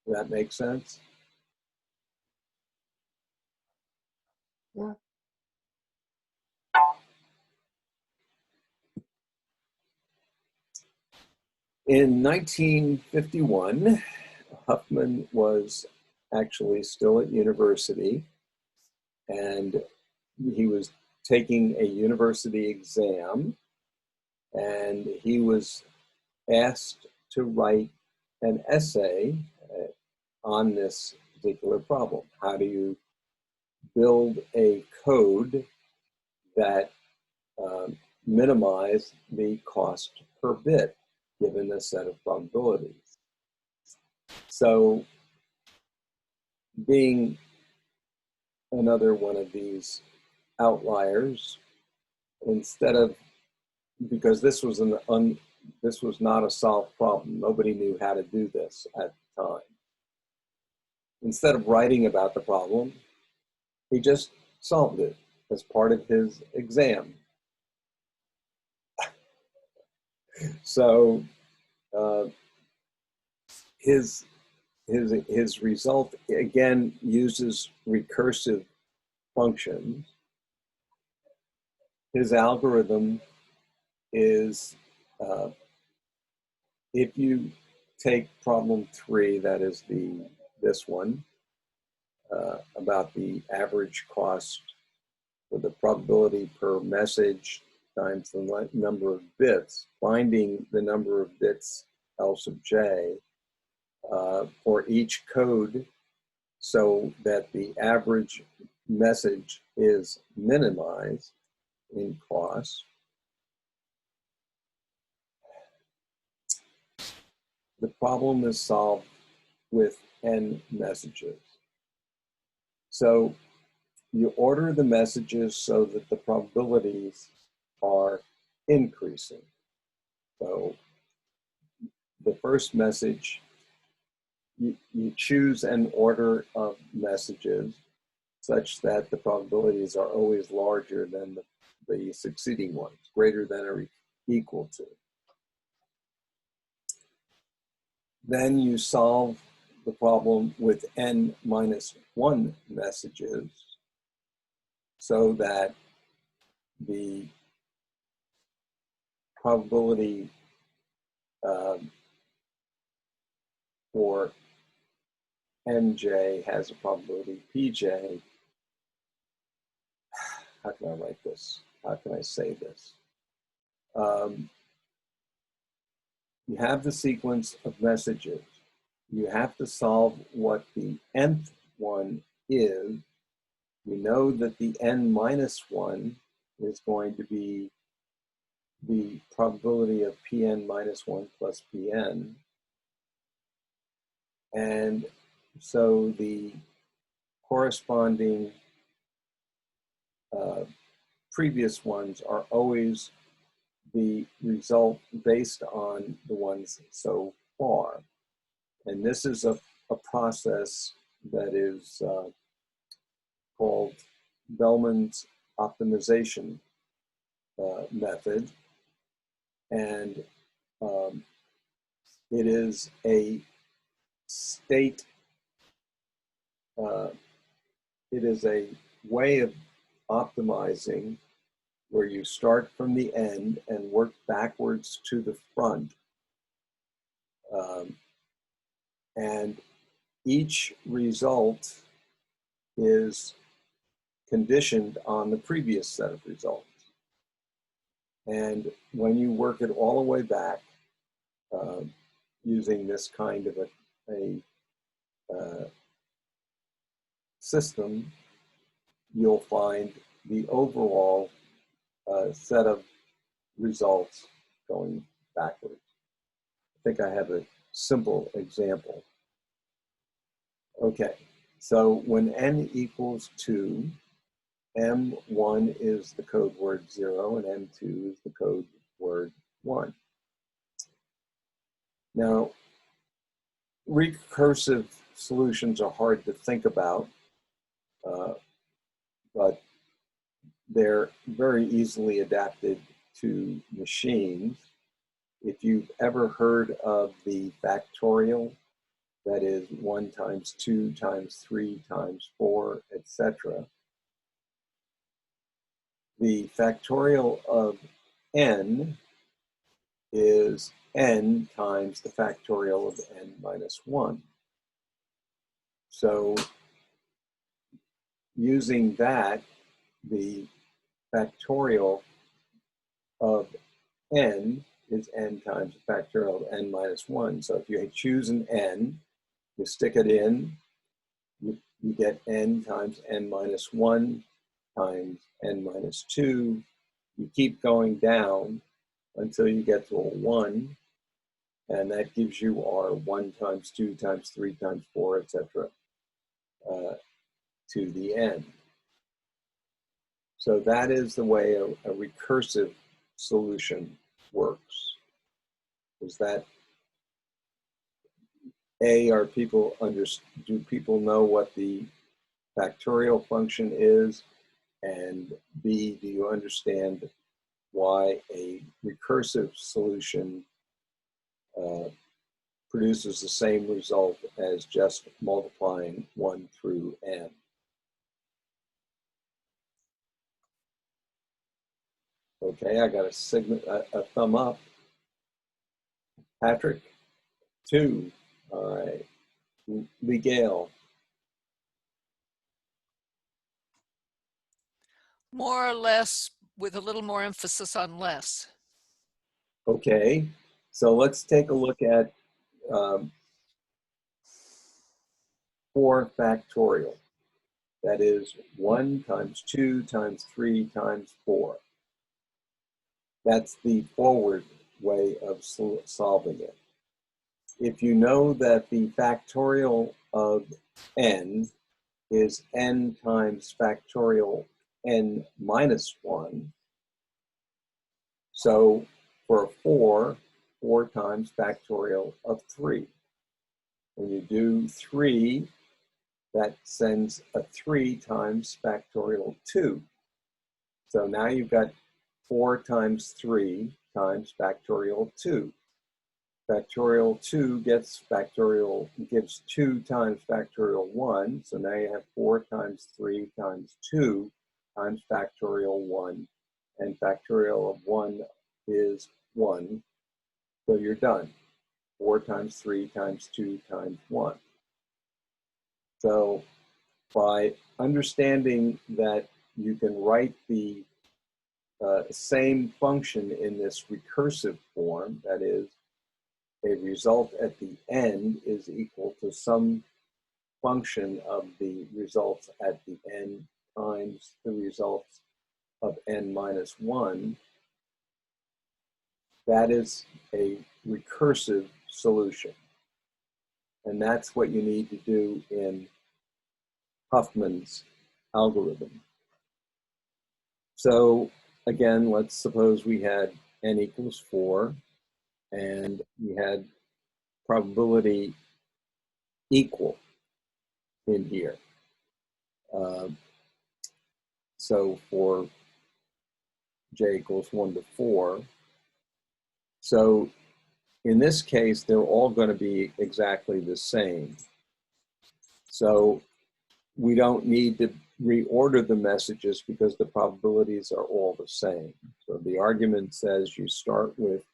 Does that make sense? Yeah. In 1951, Huffman was actually still at university, and he was taking a university exam, and he was asked to write an essay on this particular problem. How do you build a code that minimize the cost per bit given a set of probabilities? So being another one of these outliers, instead of, because this was this was not a solved problem. Nobody knew how to do this at the time. Instead of writing about the problem, he just solved it as part of his exam. So his result again uses recursive functions. His algorithm is, if you take problem 3, that is this one, about the average cost for the probability per message times the number of bits, finding the number of bits L sub j for each code so that the average message is minimized in cost. The problem is solved with n messages. So you order the messages so that the probabilities are increasing. So the first message, you choose an order of messages such that the probabilities are always larger than the succeeding ones, greater than or equal to. Then you solve the problem with n minus 1 messages so that the probability for mj has a probability pj. How can I write this? How can I say this? You have the sequence of messages. You have to solve what the nth one is. We know that the n minus 1 is going to be the probability of Pn minus 1 plus Pn. And so the corresponding previous ones are always the result based on the ones so far. And this is a process that is called Bellman's optimization method. And it is a state, it is a way of optimizing where you start from the end and work backwards to the front. And each result is conditioned on the previous set of results. And when you work it all the way back using this kind of a system, you'll find the overall set of results going backwards. I think I have a simple example. Okay, so when n equals 2, M1 is the code word 0 and M2 is the code word 1. Now, recursive solutions are hard to think about, but they're very easily adapted to machines. If you've ever heard of the factorial, that is 1 times 2 times 3 times 4, etc. The factorial of n is n times the factorial of n minus 1. So using that, the factorial of n is n times the factorial of n minus 1. So if you choose an n, you stick it in, you get n times n minus 1 times n minus 2. You keep going down until you get to a 1, and that gives you our 1 times 2 times 3 times 4, etc. To the end. So that is the way a recursive solution works. Is that A, do people know what the factorial function is? And B, do you understand why a recursive solution produces the same result as just multiplying 1 through n? Okay, I got a thumb up. Patrick, 2. All right. Miguel. More or less, with a little more emphasis on less. Okay, so let's take a look at 4 factorial. That is 1 times 2 times 3 times 4. That's the forward way of solving it. If you know that the factorial of n is n times factorial n minus 1, so for a 4, 4 times factorial of 3. When you do 3, that sends a 3 times factorial 2. So now you've got 4 times 3 times factorial 2. Factorial 2 gives 2 times factorial 1. So now you have 4 times 3 times 2 times factorial 1. And factorial of 1 is 1. So you're done. 4 times 3 times 2 times 1. So by understanding that you can write the same function in this recursive form, that is, a result at the end is equal to some function of the results at the end times the results of n minus 1, that is a recursive solution. And that's what you need to do in Huffman's algorithm. So again, let's suppose we had n equals 4, and we had probability equal in here. So for j equals 1 to 4. So in this case, they're all going to be exactly the same. So we don't need to reorder the messages because the probabilities are all the same. So the argument says you start with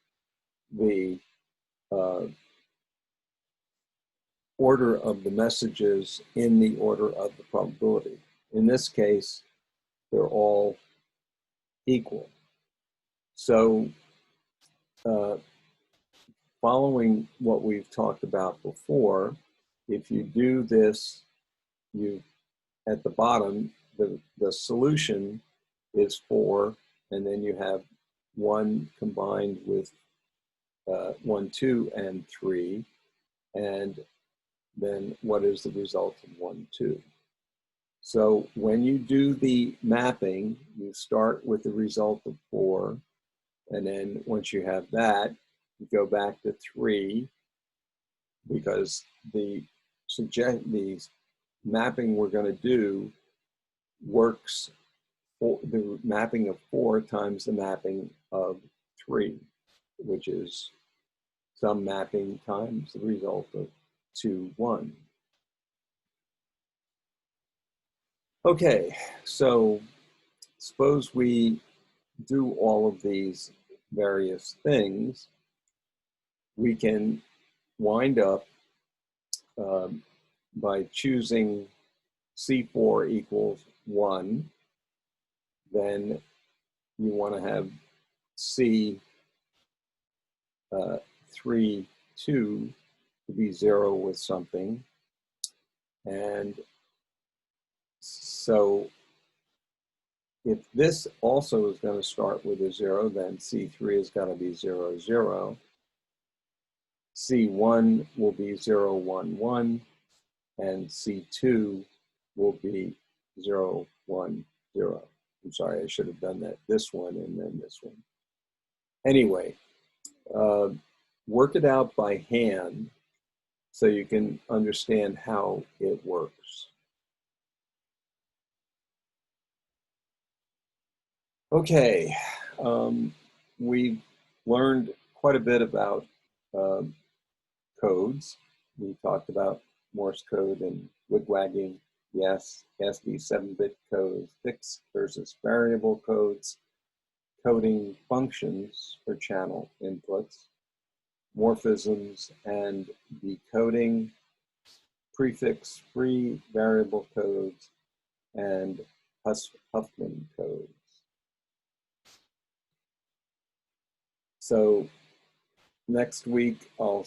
the order of the messages in the order of the probability. In this case, they're all equal. So following what we've talked about before, if you do this, you at the bottom, the solution is 4, and then you have 1 combined with 1, 2, and 3, and then what is the result of 1, 2? So when you do the mapping, you start with the result of 4, and then once you have that, you go back to 3, because the mapping we're going to do works for the mapping of 4 times the mapping of 3, which is some mapping times the result of 2, 1. Okay, so suppose we do all of these various things. We can wind up by choosing C4 equals 1. Then you want to have C 3, 2 to be 0 with something. And so if this also is going to start with a 0, then C3 is going to be 0, 0. C1 will be 0, 1, 1. And C2 will be 0, 1, 0. I'm sorry, I should have done that. This one and then this one. Anyway, work it out by hand so you can understand how it works. Okay, we've learned quite a bit about codes. We talked about Morse code and wigwagging. Yes, ASCII 7-bit codes, fixed versus variable codes, coding functions for channel inputs, morphisms and decoding, prefix-free variable codes, and Huffman codes. So next week, I'll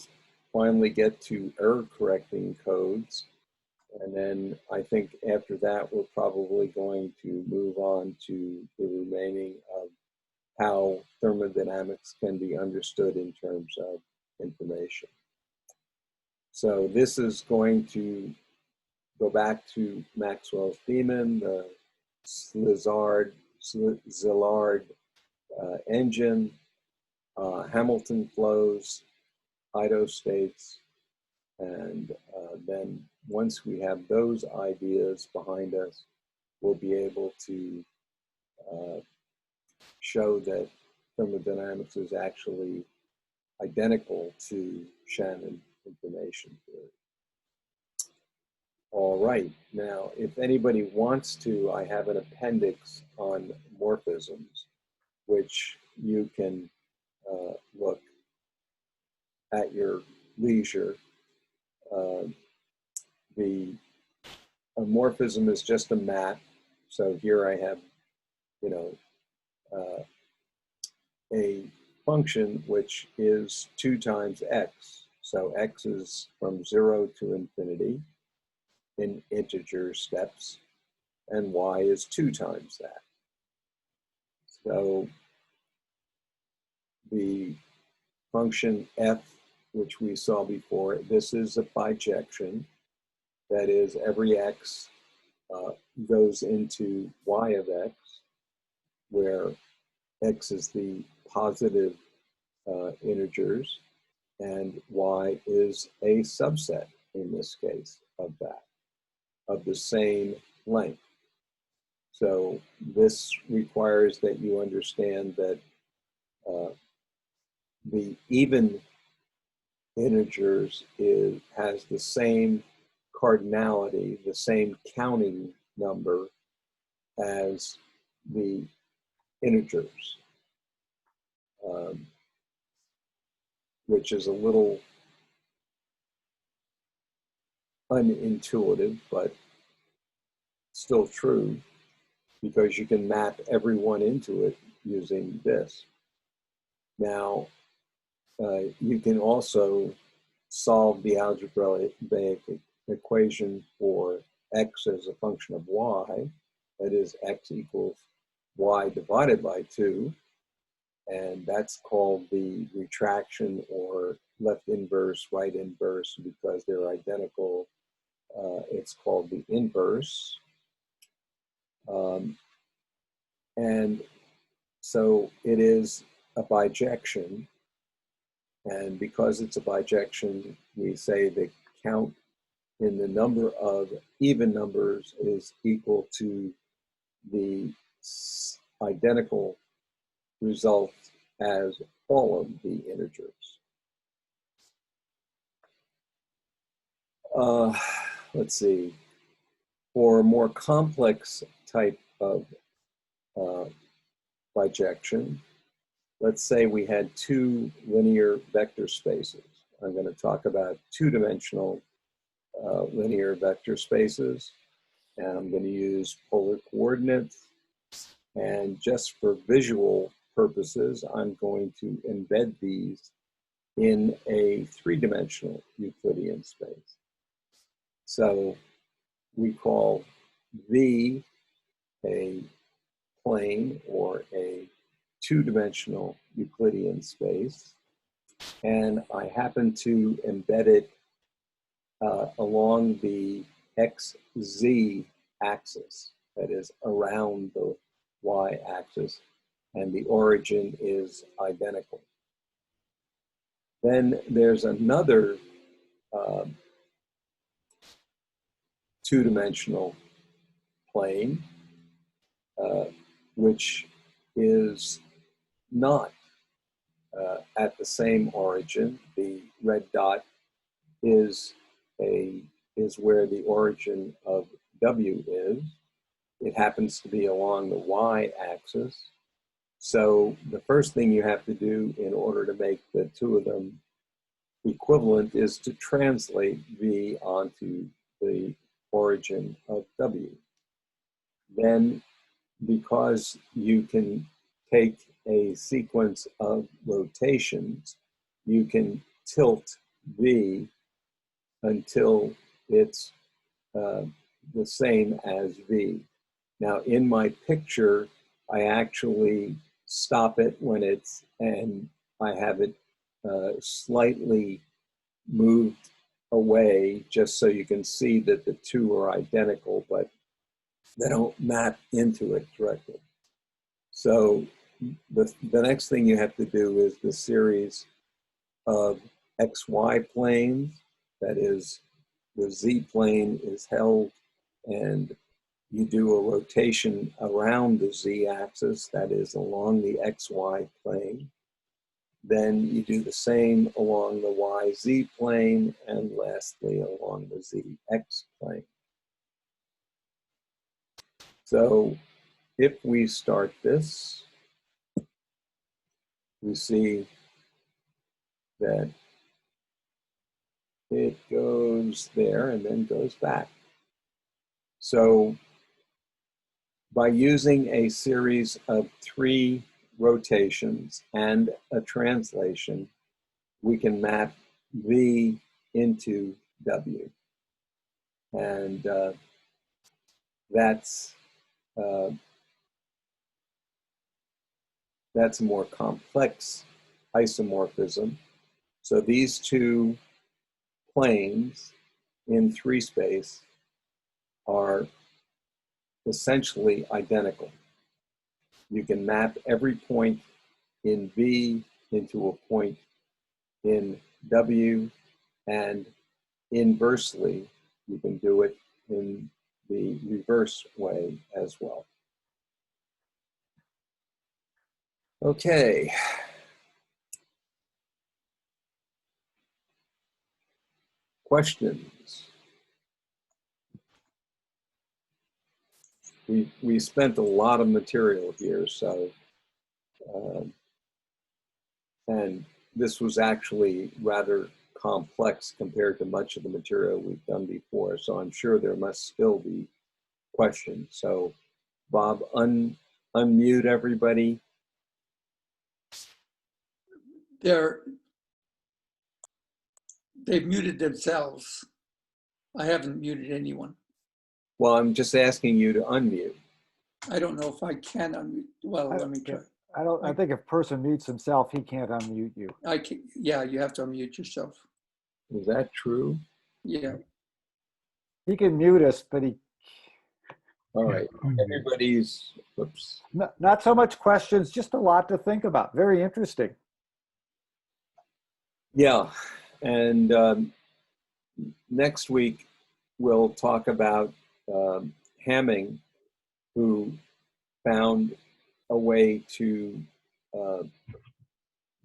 finally get to error correcting codes. And then I think after that, we're probably going to move on to the remaining of how thermodynamics can be understood in terms of information. So this is going to go back to Maxwell's demon, the Szilard engine, Hamilton flows, Ito states, and then once we have those ideas behind us, we'll be able to show that thermodynamics is actually identical to Shannon information theory. All right, now if anybody wants to, I have an appendix on morphisms, which you can look at your leisure. A morphism is just a map. So here I have, you know, a function which is 2 times x. So x is from 0 to infinity in integer steps, and y is 2 times that. So the function f, which we saw before, this is a bijection. That is, every x goes into y of x, where x is the positive integers, and y is a subset, in this case, of that, of the same length. So this requires that you understand that the even integers has the same cardinality, the same counting number as the integers, which is a little unintuitive, but still true, because you can map everyone into it using this. Now, you can also solve the algebraic equation for x as a function of y, that is x equals y divided by 2, and that's called the retraction or left inverse, right inverse, because they're identical. It's called the inverse. And so it is a bijection, and because it's a bijection, we say the count in the number of even numbers is equal to the identical result as all of the integers. Let's see. For a more complex type of bijection, let's say we had 2 linear vector spaces. I'm going to talk about 2-dimensional linear vector spaces, and I'm going to use polar coordinates. And just for visual purposes, I'm going to embed these in a 3-dimensional Euclidean space. So we call V a plane or a 2-dimensional Euclidean space, and I happen to embed it along the XZ axis, that is around the Y axis, and the origin is identical. Then there's another 2-dimensional plane, which is not at the same origin. The red dot is where the origin of W is. It happens to be along the Y axis. So the first thing you have to do in order to make the 2 of them equivalent is to translate V onto the origin of W. Then because you can take a sequence of rotations, you can tilt V until it's the same as V. Now, in my picture, I actually stop it when it's, and I have it slightly moved away just so you can see that the two are identical, but they don't map into it directly. So the next thing you have to do is the series of XY planes, that is, the Z plane is held and you do a rotation around the Z axis, that is along the XY plane. Then you do the same along the YZ plane, and lastly along the ZX plane. So if we start this, we see that it goes there and then goes back. So by using a series of 3 rotations and a translation, we can map V into W. And that's a more complex isomorphism. So these two planes in 3 space are essentially identical. You can map every point in V into a point in W, and inversely, you can do it in the reverse way as well. Okay. Questions? We spent a lot of material here, so, and this was actually rather complex compared to much of the material we've done before, so I'm sure there must still be questions. So, Bob, unmute everybody. They've muted themselves. I haven't muted anyone. Well, I'm just asking you to unmute. I don't know if I can unmute. Well, let me try. I think if a person mutes himself, he can't unmute you. I can, yeah, you have to unmute yourself. Is that true? Yeah. He can mute us, but he, All right. Everybody's, whoops. not so much questions, just a lot to think about. Very interesting. Yeah. And next week, we'll talk about Hamming, who found a way to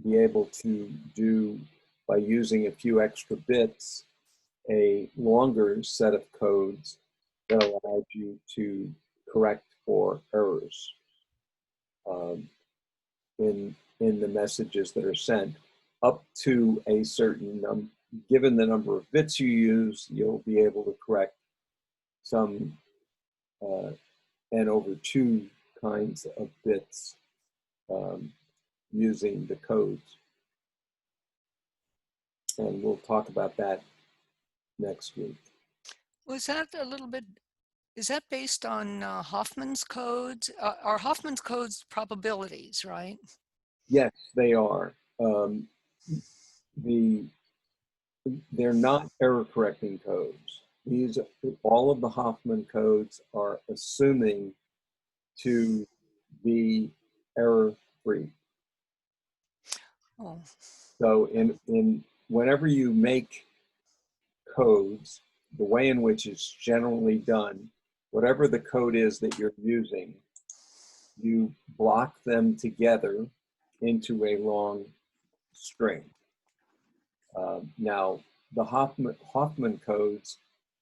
be able to do, by using a few extra bits, a longer set of codes that allowed you to correct for errors in the messages that are sent. Up to a certain number, given the number of bits you use, you'll be able to correct some and over 2 kinds of bits using the codes. And we'll talk about that next week. Was that a little bit, is that based on Huffman's codes? Are Huffman's codes probabilities, right? Yes, they are. They're not error correcting codes. These, all of the Huffman codes are assuming to be error free. Oh. So in whenever you make codes, the way in which it's generally done, whatever the code is that you're using, you block them together into a long string. Now, the Huffman codes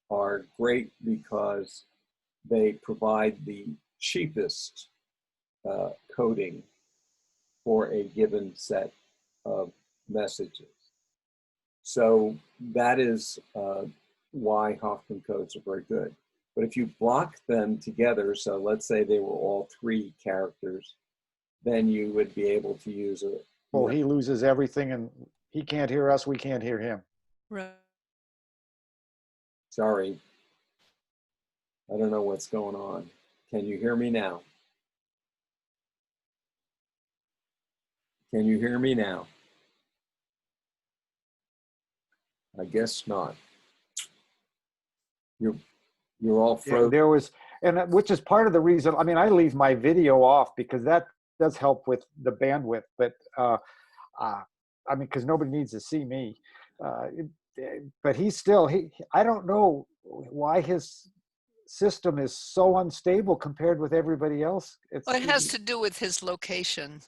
are great because they provide the cheapest coding for a given set of messages. So that is why Huffman codes are very good. But if you block them together, so let's say they were all 3 characters, then you would be able to use a. Well, he loses everything and he can't hear us, we can't hear him. Right. Sorry. I don't know what's going on. Can you hear me now? Can you hear me now? I guess not. You're all Yeah, frozen. there was, and which is part of the reason, I mean, I leave my video off because that does help with the bandwidth, but I mean, because nobody needs to see me. But he's still, I don't know why his system is so unstable compared with everybody else. Well, it has to do with his location.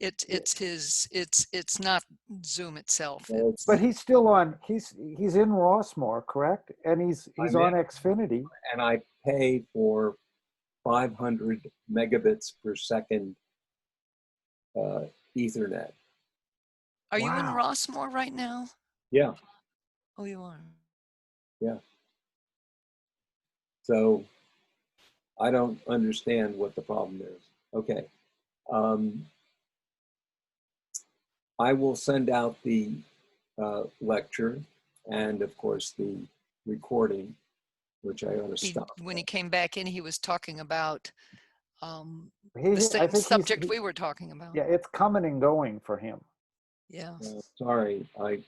It's not Zoom itself. Well, It's, But he's still on, he's in Rossmore, correct? And he's I'm on in. Xfinity. And I pay for 500 megabits per second Ethernet. are you in Wow. Rossmore right now? Yeah, Oh, you are. yeah. So I don't understand what the problem is. Okay. I will send out the lecture and, of course, the recording, which I ought to stop. When he came back in, he was talking about the I same think subject we were talking about. yeah, it's coming and going for him. Yeah. Sorry, I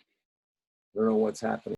don't know what's happening.